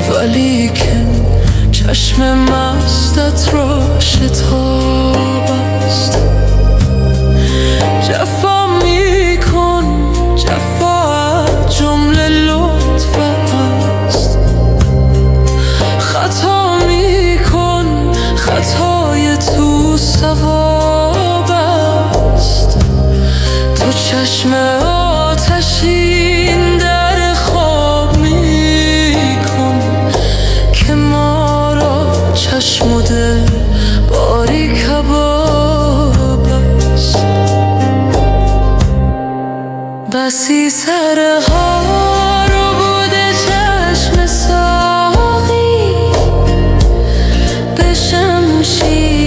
ولیکن چشم مستت را شتاب است. جفا میکن، جفا از جمله لطف است. خطا میکن، خطای تو ثواب است. تو چشم آتشین در خواب میکن که ما را چشم و دل باری کباب است. بسی سرها رو بوده چشم ساقی به شمشیری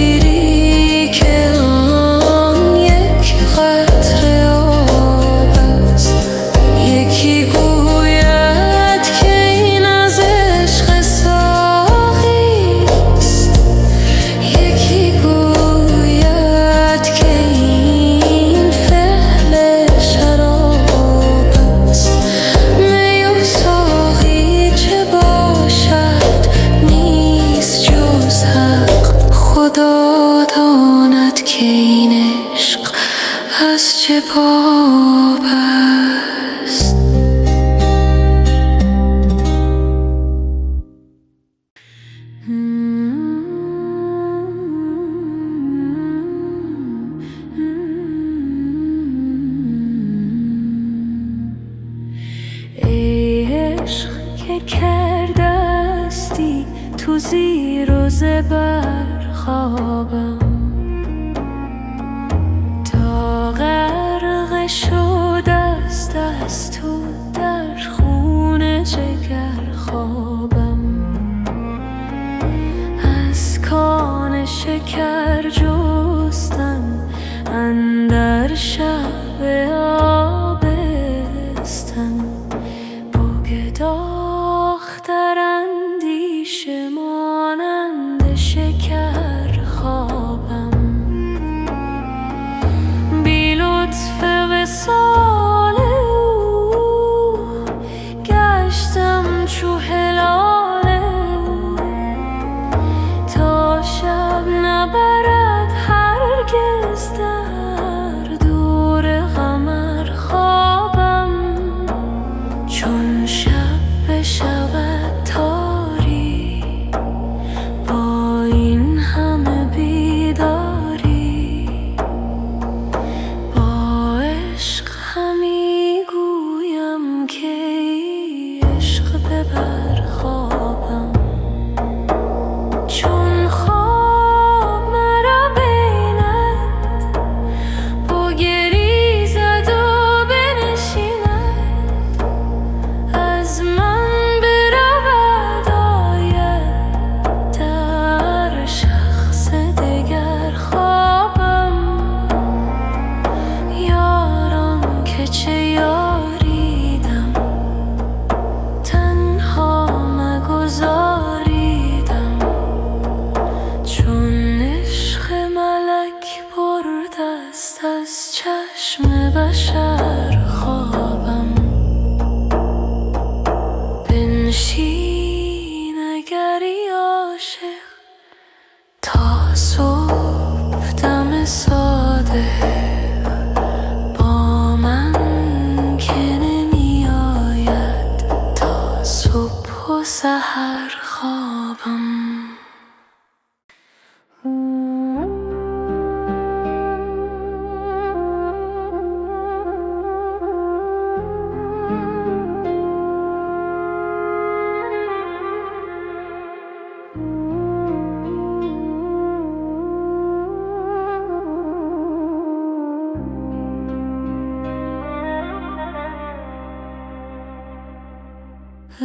که آن یک قطره آب است. یکی گوید که این از عشق ساقی است، یکی گوید که این فعل شراب است. می و ساقی چه باشد نیست جز حق. خدا داند که این عشق از چه باب است. ای عشق که کردستی تو زیر و زبر خوابم، تا غرق شده است از تو در خون جگر خوابم. از کان شکر جستم اندر شب آبستن، بگداختر اندیشه مانند شکر خوابم. بی لطف وصال او گشتم چو هلال او، تا شب نبرد هرگز در دور از چشم بشر خوابم، بنشین اگری عاشق تا صبح دم ساده با من که نمی آید، تا صبح و سحر خوابم.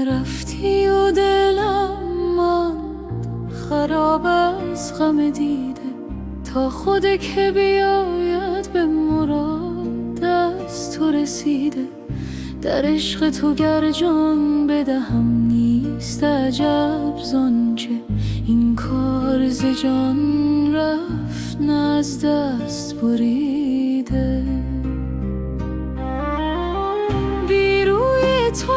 رفتی و دلم ماند خراب از غم دیده، تا خود که بیاید به مراد از تو رسیده. در عشق تو گر جان بدهم نیست عجب زانچه این کار ز جان رفت نه از دست بریده. بی روی تو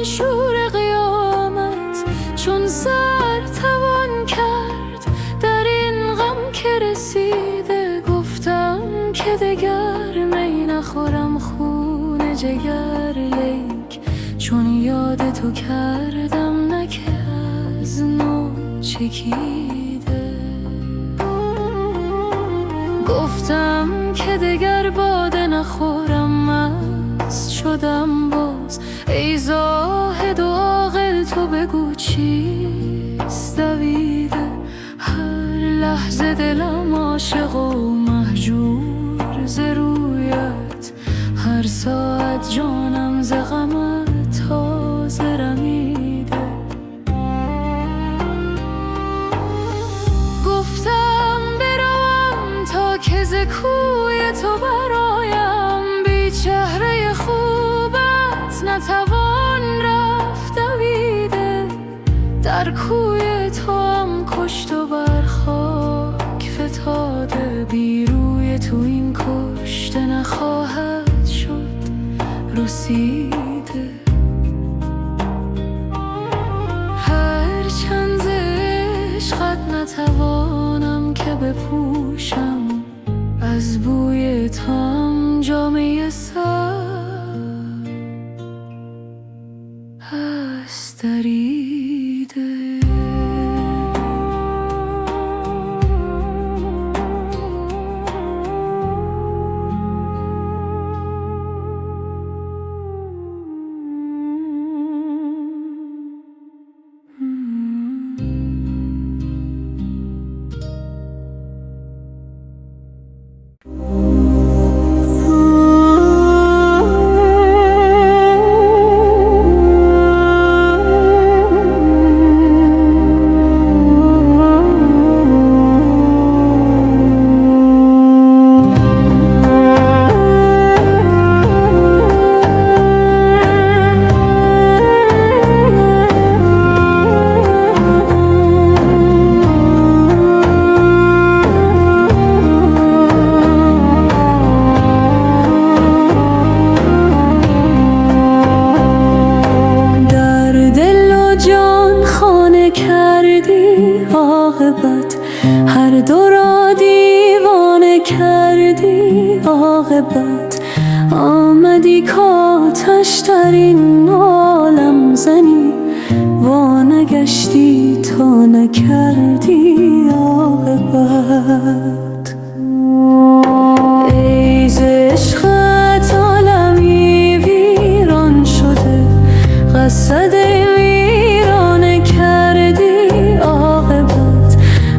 شور قیامت چون سر توان کرد در این غم که رسیده. گفتم که دگر می نخورم خون جگر، لیک چون یاد تو کردم نه که از نو چکیده. گفتم که دگر باده نخورم مست شدم باز. ای زاهد و عاقل تو بگو چیست دویده؟ هر لحظه دلم عاشق و مهجور ز رویت، هر ساعت جانم ز غمت تازه رمیده. گفتم بروم تا که ز کوی تو برایم، بی چهره خوبت نتوان رفت دویده. در کوی تو هم کشت و بر خاک فتاده، بی روی تو این کشته نخواهد شد رسیده. هر چند ز عشقت نتوانم که بپوشم، از بوی تو هم جامه سر هست دریده. هر دو را دیوانه کردی عاقبت، آمدی کاتش در این عالم زنی، وانگشتی تا نکردی عاقبت. ای ز عشقت عالمی ویران شده، قصد ویرانه کردی عاقبت.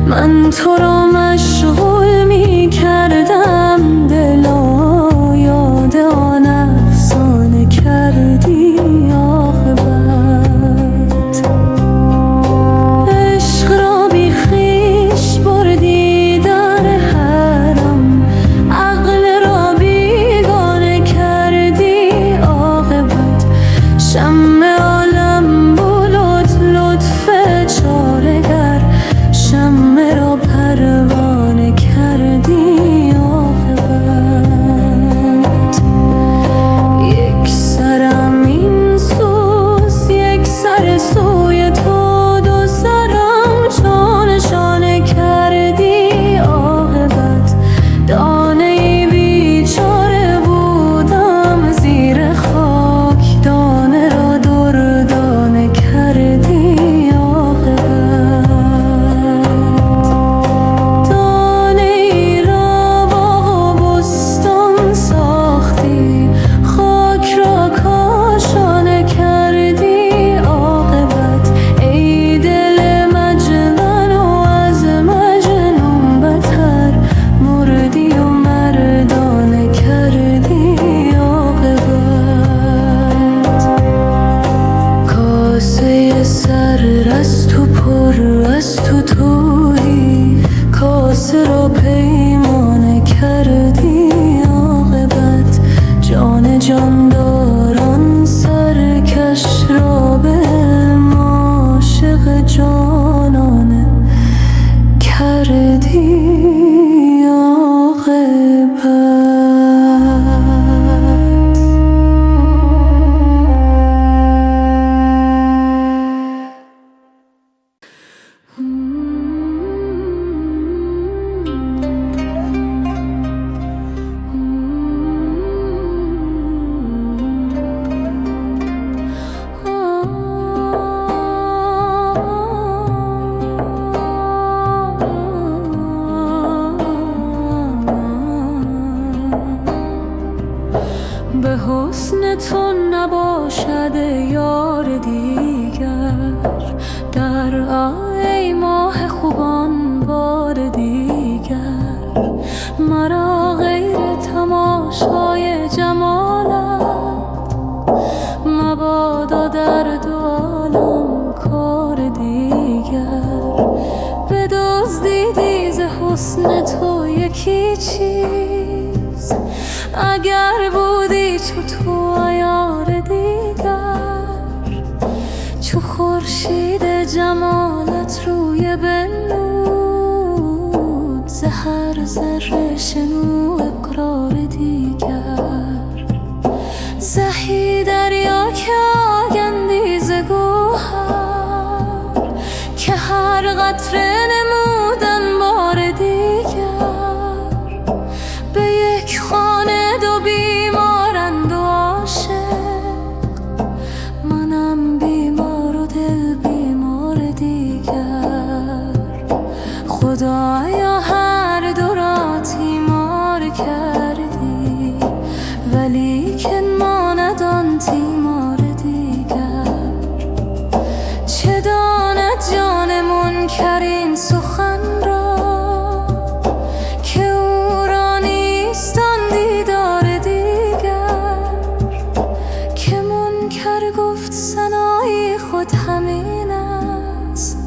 من تو را مشغول می کردم دلا، یاد آن افسانه کردی عاقبت. عشق را بی خویش بردی در حسن تو نباشد یار دیگر، در ای ماه خوبان بار دیگر، مرا غیر تماشای جمالت مبادا در دو عالم کار دیگر. بدزدیدی ز حسن تو یکی چیز، اگر بودی چو تو عیار دیگر، چو خورشید جمالت روی بنمود، ز هر ذره شنو اقرار دیگر. زهی دریا که آگندی ز گوهر، که هر قطره نمودن بار دیگر، به یک خانه دو بیمارند و عاشق، منم بیمار و دل بیمار دیگر. خدایا هر دو را تیمار کردی، ولیکن ماند آن تیمار دیگر. چه داند جان منکر این سخن را، که او را نیست آن دیدار دیگر. که منکر گفت سنایی خود همین است،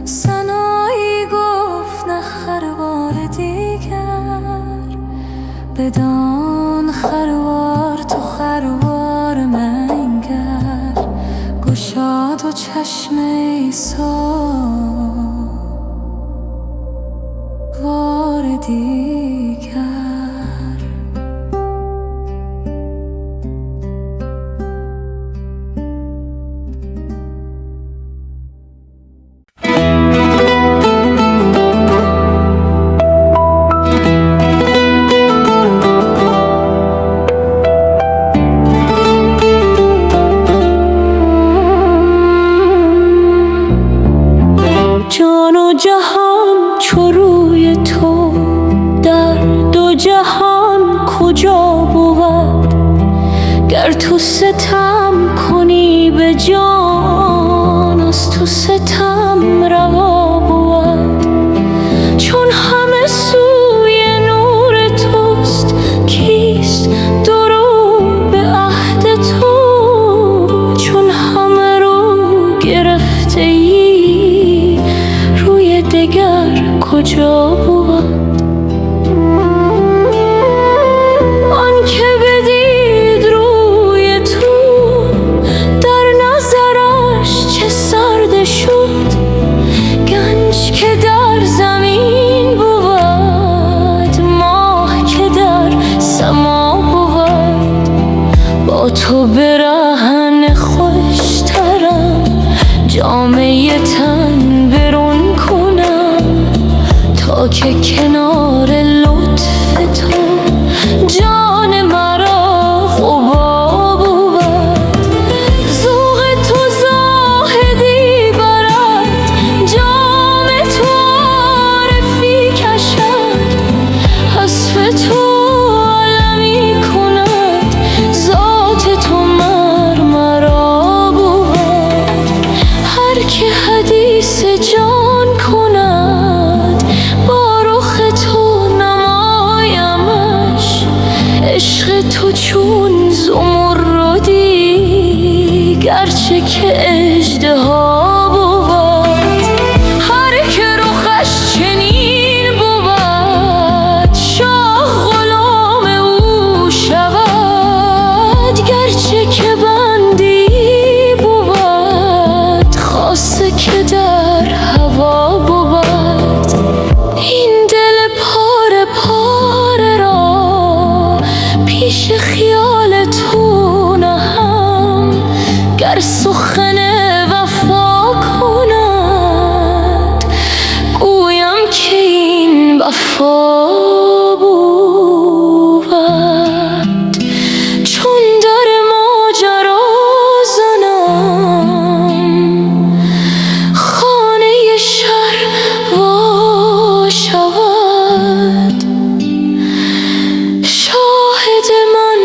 سنایی گفت نه خروار دیگر. بدان خروار تو خروار منگر، گشاد و چشم عیسی وار دیگر. جان و جهان چو روی تو در دو جهان کجا بود؟ گر تو ستم کنی به جان، از تو ستم روا بود. چون همه سوی نور توست، کیست درو به عهد تو؟ چون همه رو گرفته ای، روی دگر کجا بود؟ آن که بدید روی تو، در نظرش چه سرد شد. گنج که در زمین بود، ماه که در سما بود. با تو برهن خوشترم، جامه تن برون کنم، تا که کنار لطف تو جان مرا غبا بود. ذوق تو زاهدی برد، جام تو عارفی کشد، حسب تو عالمی کند، ذات تو مرا بود. هر که حدیث جان کند، با رخ تو نمایمش. عشق تو چون زمردی، گرچه که اژدها بود. هر که رخش چنین بود، شاه غلام او شود. گرچه که بندی بود، خاصه که در هوا بود. این دل پاره پاره را پیش خیال تو نهم. گر سخن وفا کند، گویم که این وفا بود. چون در ماجرا زنم، خانه شر وا شود. شاهد من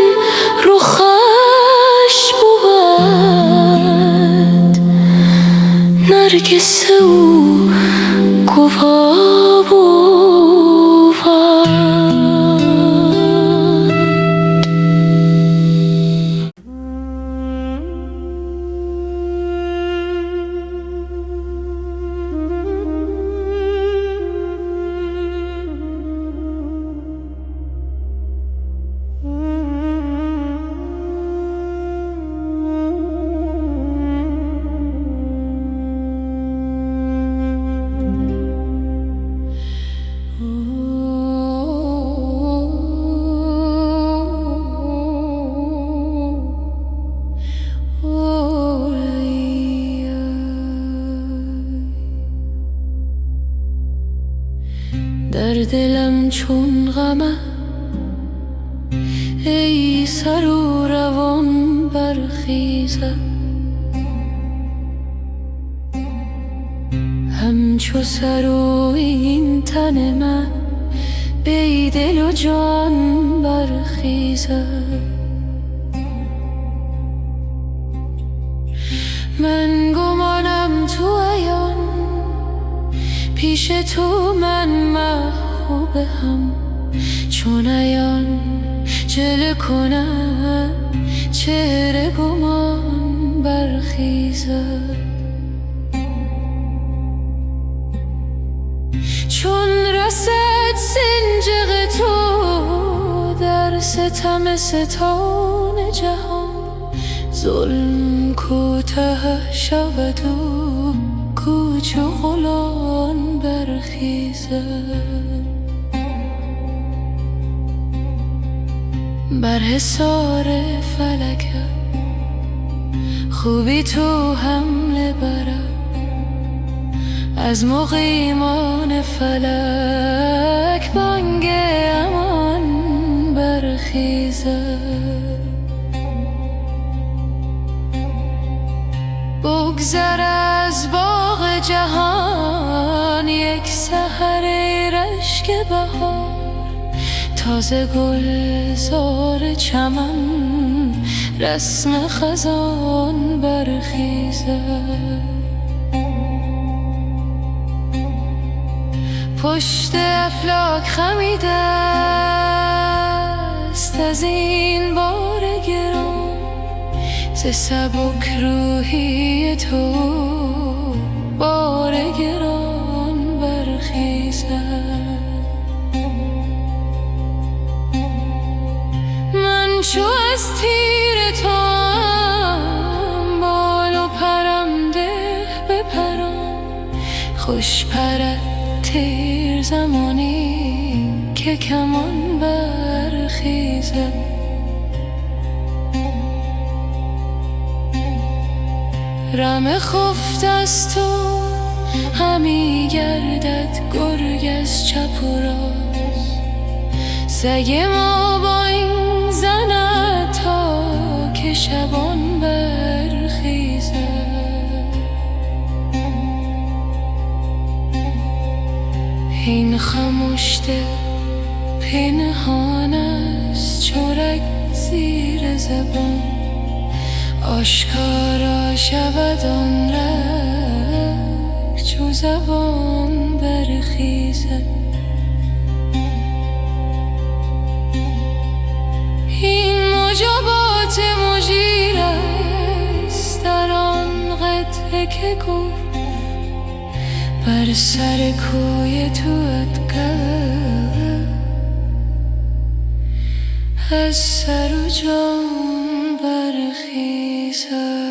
چون غمم ای سر و روان برخیزد، همچو سر و این تن من بی دل و جان برخیزد. من گمانم تو عیان پیش تو من محبوب هم، چون عیان جلوه کنم چهره گمان برخیزد. چون رسد سنجق تو در ستم ستان جهان، ظلم کوته شود و کوچ و غلان برخیزد. بر حصار فلکم خوبی تو حمله برم، از مقیمان فلک بانگ امان برخیزد. بگذر از باغ جهان یک سحر رشک بهار، تازه گلزار چمن رسم خزان برخیزد. پشت افلاک خمیده است از این بار گران، ز سبک روحی تو بار گران برخیزد. من چو از تیر توام بال و پرم ده بپرم، خوش پرد تیر زمانی که کمان برخیزد. رم خفت از تو همی گردد گرگ از چپ و راست، سگ ما با این زند تا که شبان برخیزد. این خموش دل پنهان است چرک زیر زبان، آشکارا شود آن رنگ چو زبان برخیزد. این مجابات مجیر است در آن قطعه که گفت، بر سر کوی تو ادگر از سر و جان برخیزد.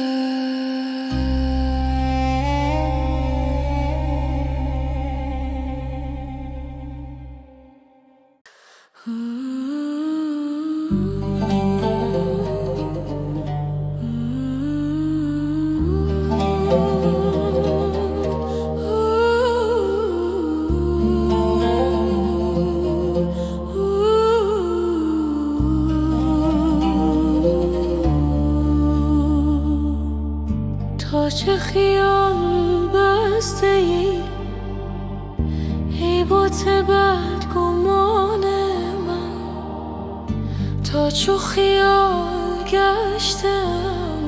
تا چه خیال بسته ای بت بدگمان من، تا چو خیال گشتم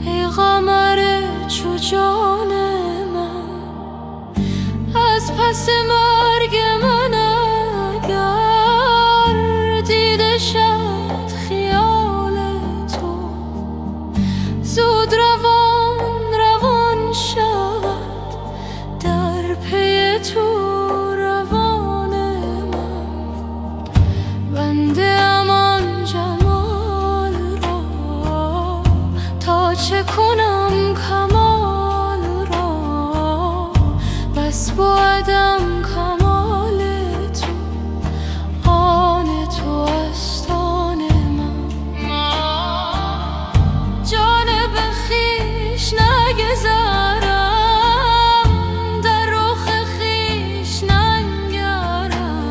ای قمر چو جان من. از پس مرگ من اگر دیده شد خیال تو، زود روان شود در پی تو روان من. بنده امان جمال را تا چه کنم کمال را، بس بودم کمال تو آن تو است آن من. جانب خویش نگذرم در رخ خویش ننگرم،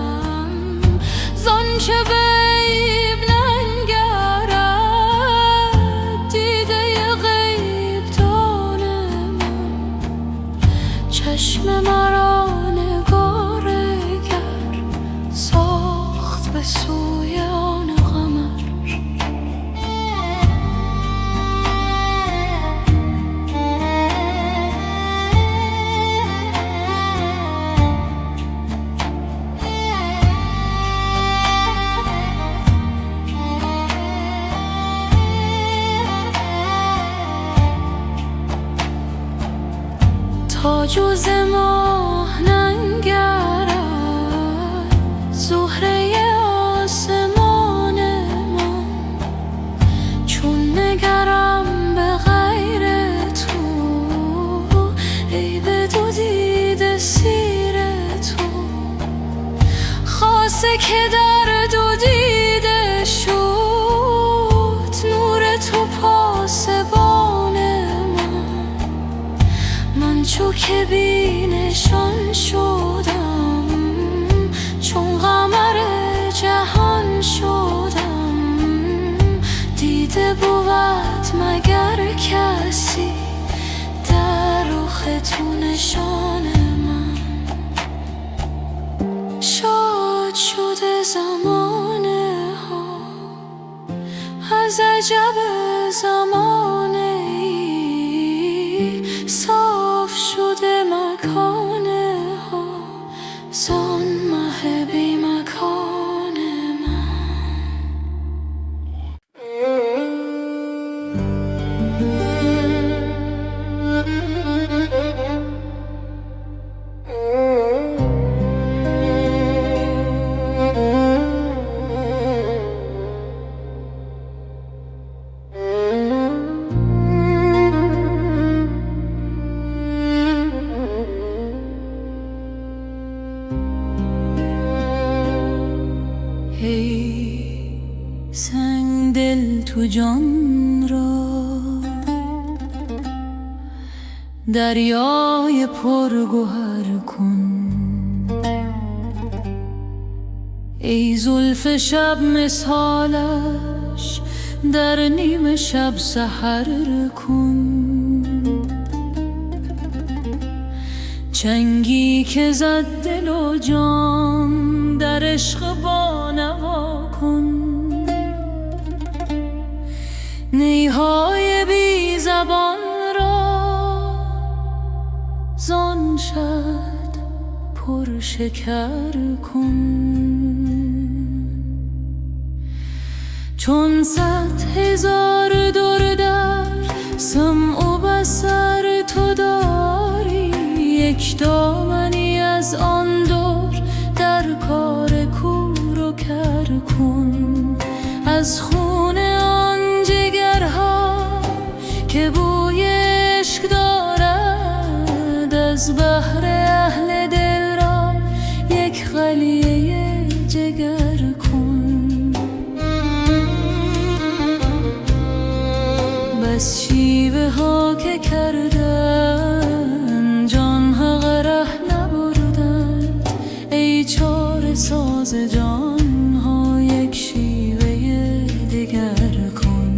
به سوی آن قمر. تا جز ماه ننگرد زهره آسمان من، چون نگرم به غیر تو ای به دو دیده سیر تو. خاصه که در دو دیده شد نور تو پاسبان من، چو که بی نشان شدم چون قمر جهان شدم. دیده بود مگر کسی در رخ تو نشان من. شاد شده زمانه ها از عجب زمانه ای، صاف شده مکانه ها زان مه بی مکان من. ای سنگ دل تو جان را دریای پرگوهر کن. ای زلف شب مثالش در نیم شب سحر کن. چنگی که زد دل و جان در عشق بانوا کن. نیهای بی زبان را زان شد پر شکر کن. چون 100,000 در سمع و بصر تو داری، یک دامنی از آن دور در کار کور و کر کن. از خون آن جگرها که بوی عشق دارد، از بحر اهل دل را یک قلیه جگر کن. بس شیوه ها که کردن جان ها غره نبردن، ای چاره ساز جان ها یک شیوه دگر کن.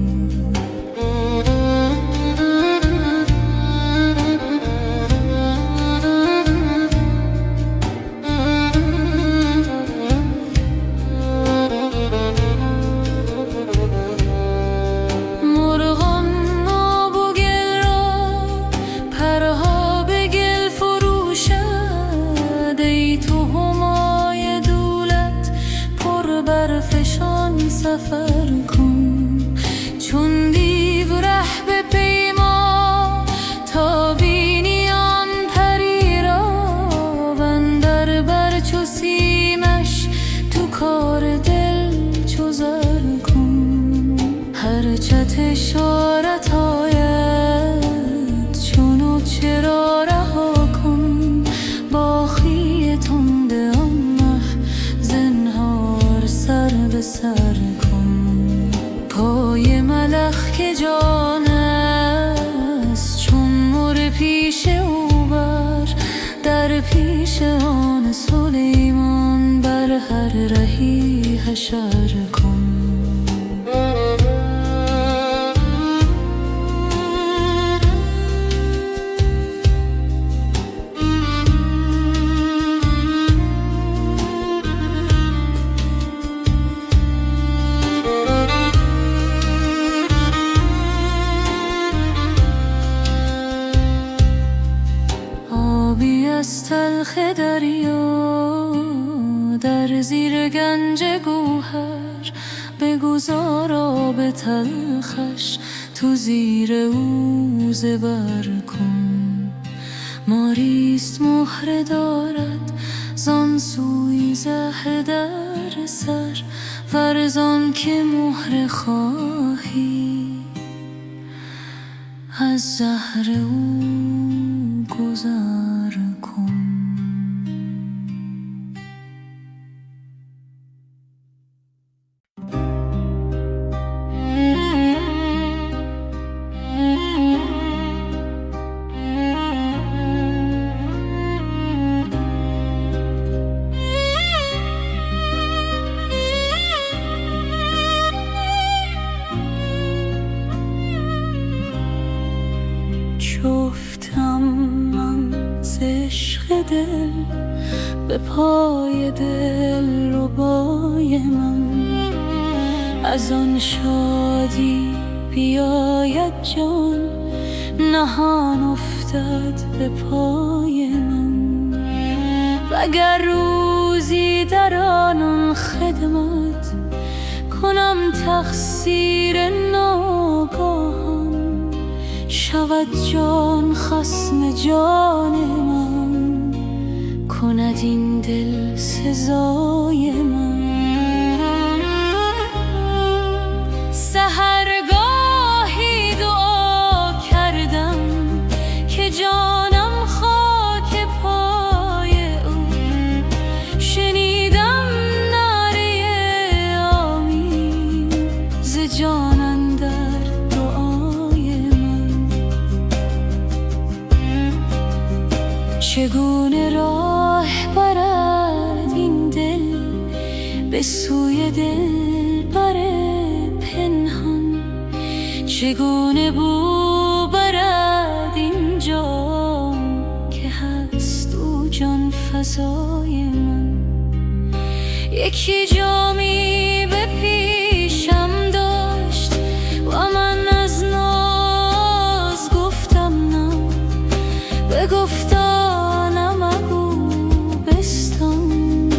سفر کن چون دیو ره به پیما، تا بینی آن پری را بندر بر چو سیمش تو کار دل چو زر کن. هر چت اشارت آید چونو چرا رها کن، با خیه تنده آن مه زنهار سر به سر کن. پای ملخ که جان است چون مر پیش او بر، در پیش آن سلیمان بر هر رهی حشر کن. گوهر بگذار آب تلخش تو زیر او زبر کن. ماریست مهره دارد زان سوی زهر در سر، ورزان که مهره خواهی از زهر او گذر کن. شفتم من ز عشق دل به پای دل ربای من، از آن شادی بیاید جان نهان افتد به پای من. وگر روزی در آن خدمت کنم تقصیر ناگاهان، شود جان خصم جان من، کند این دل سزای من. سحرگاهی دعا کردم که جانم خاک پای او، شنیدم نعره آمین ز جان اندر دعای من. چگونه راه برد این دل به سوی دلبر پنهان، چگونه بو برد این جام که هست او جان فزای من. یکی جامی به پیشم داشت و من از ناز گفتم نه، بگفتا نمگو بستان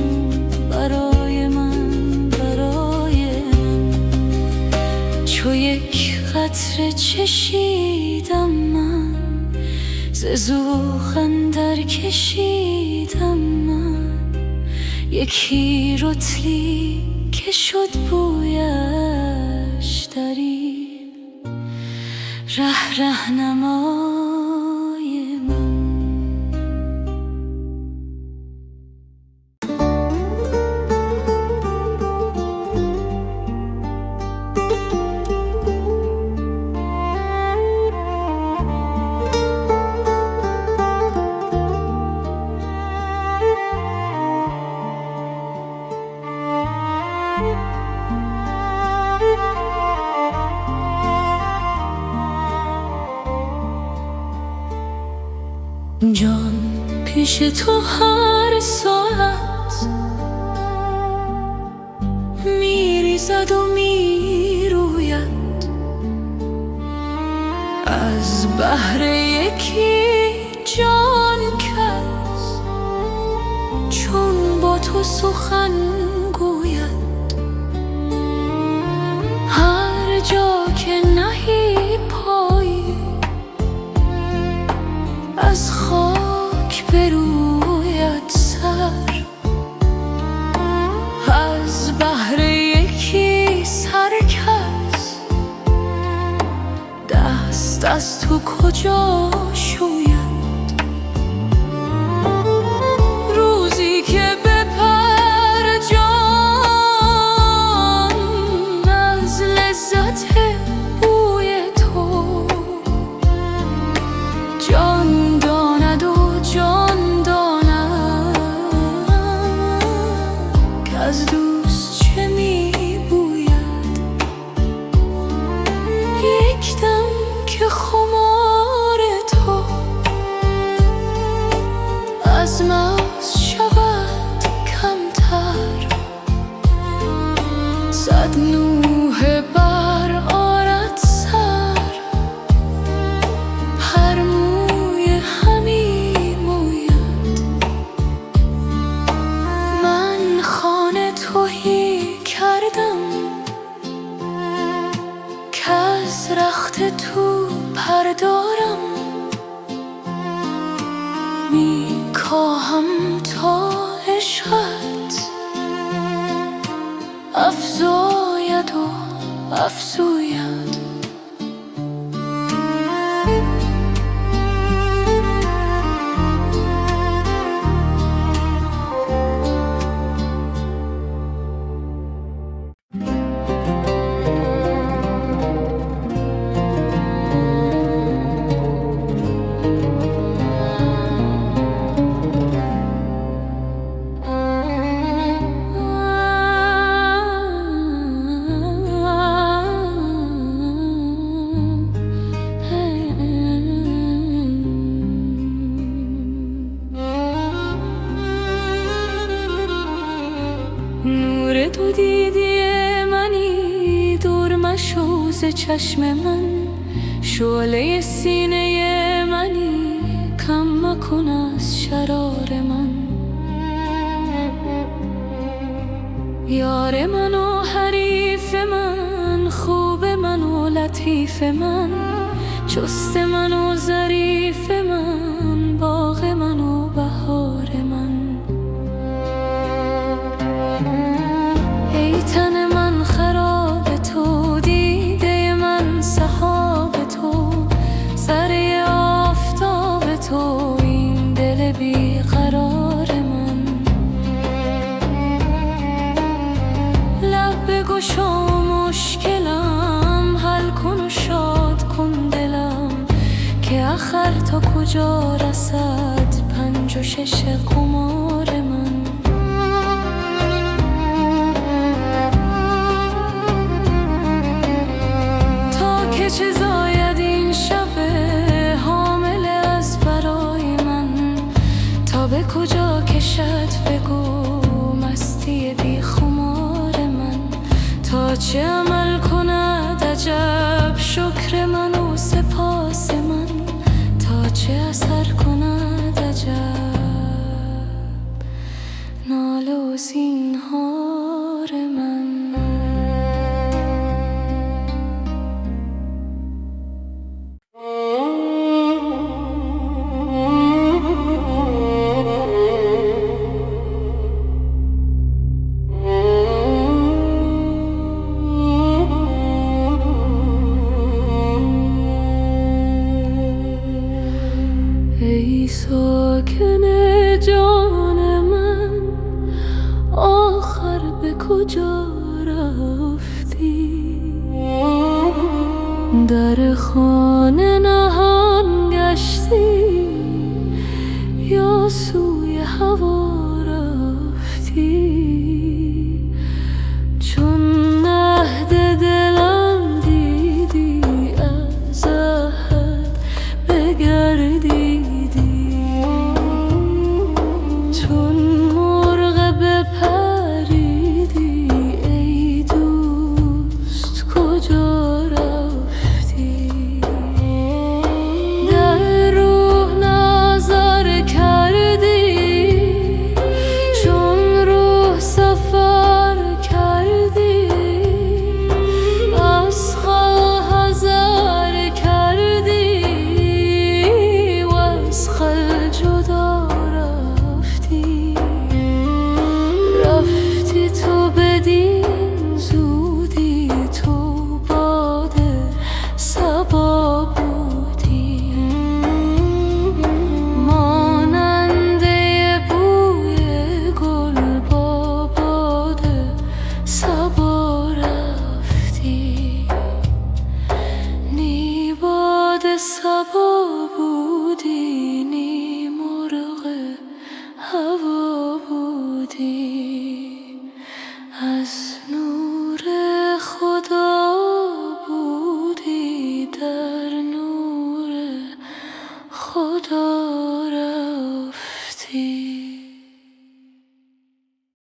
برای من، برای من. چو یک قطره چشیدم من ز ذوق اندر کشیدم من، یکی رطلی که شد بویش در این رهنمای من. جان پیش تو هر ساعت میریزد و میروید، از بهر یکی جان کس چون با تو سخن گوید. هر جا که نهی پایی از خاک بروید سر، از بهر یکی سر کس دست از تو کجا شوید. روزی که بپر جان از لذت بوی تو، جان داند و جان داند که از دوست چه میبوید. یک دم که خمار تو از مغز شود کمتر، صد نوحه بر آرد سر، هر موی همی موید. من خانه تویی تو افزویم. نور تو دیدی منی، دور مشو ز چشم من. شعله سینه منی، کم مکن از شرار من. یار من و حریف من، خوب من و لطیف من. چست من و ظریف من، باغ من و بهار من. ای تن من خراب تو، دیده من سحاب تو. ذره آفتاب تو، این دل بیقرار من. لب بگشا و مشکلم حل کن و شاد کن دلم. که آخر تا کجا رسد 5 و 6 قمار من. چه زاید این شب حامل از برای من. تا به کجا کشد بگو مستی بی خمار من. تا چه عمل کند عجب شکر من و سپاس من. تا چه اثر کند عجب ناله و زینهار من. ای ساکن جان من، آخر به کجا رفتی؟ در خانه نهان گشتی یا سوی هوا رفتی؟ چون عهد دلم دیدی از عهد بگردی. صبا بودی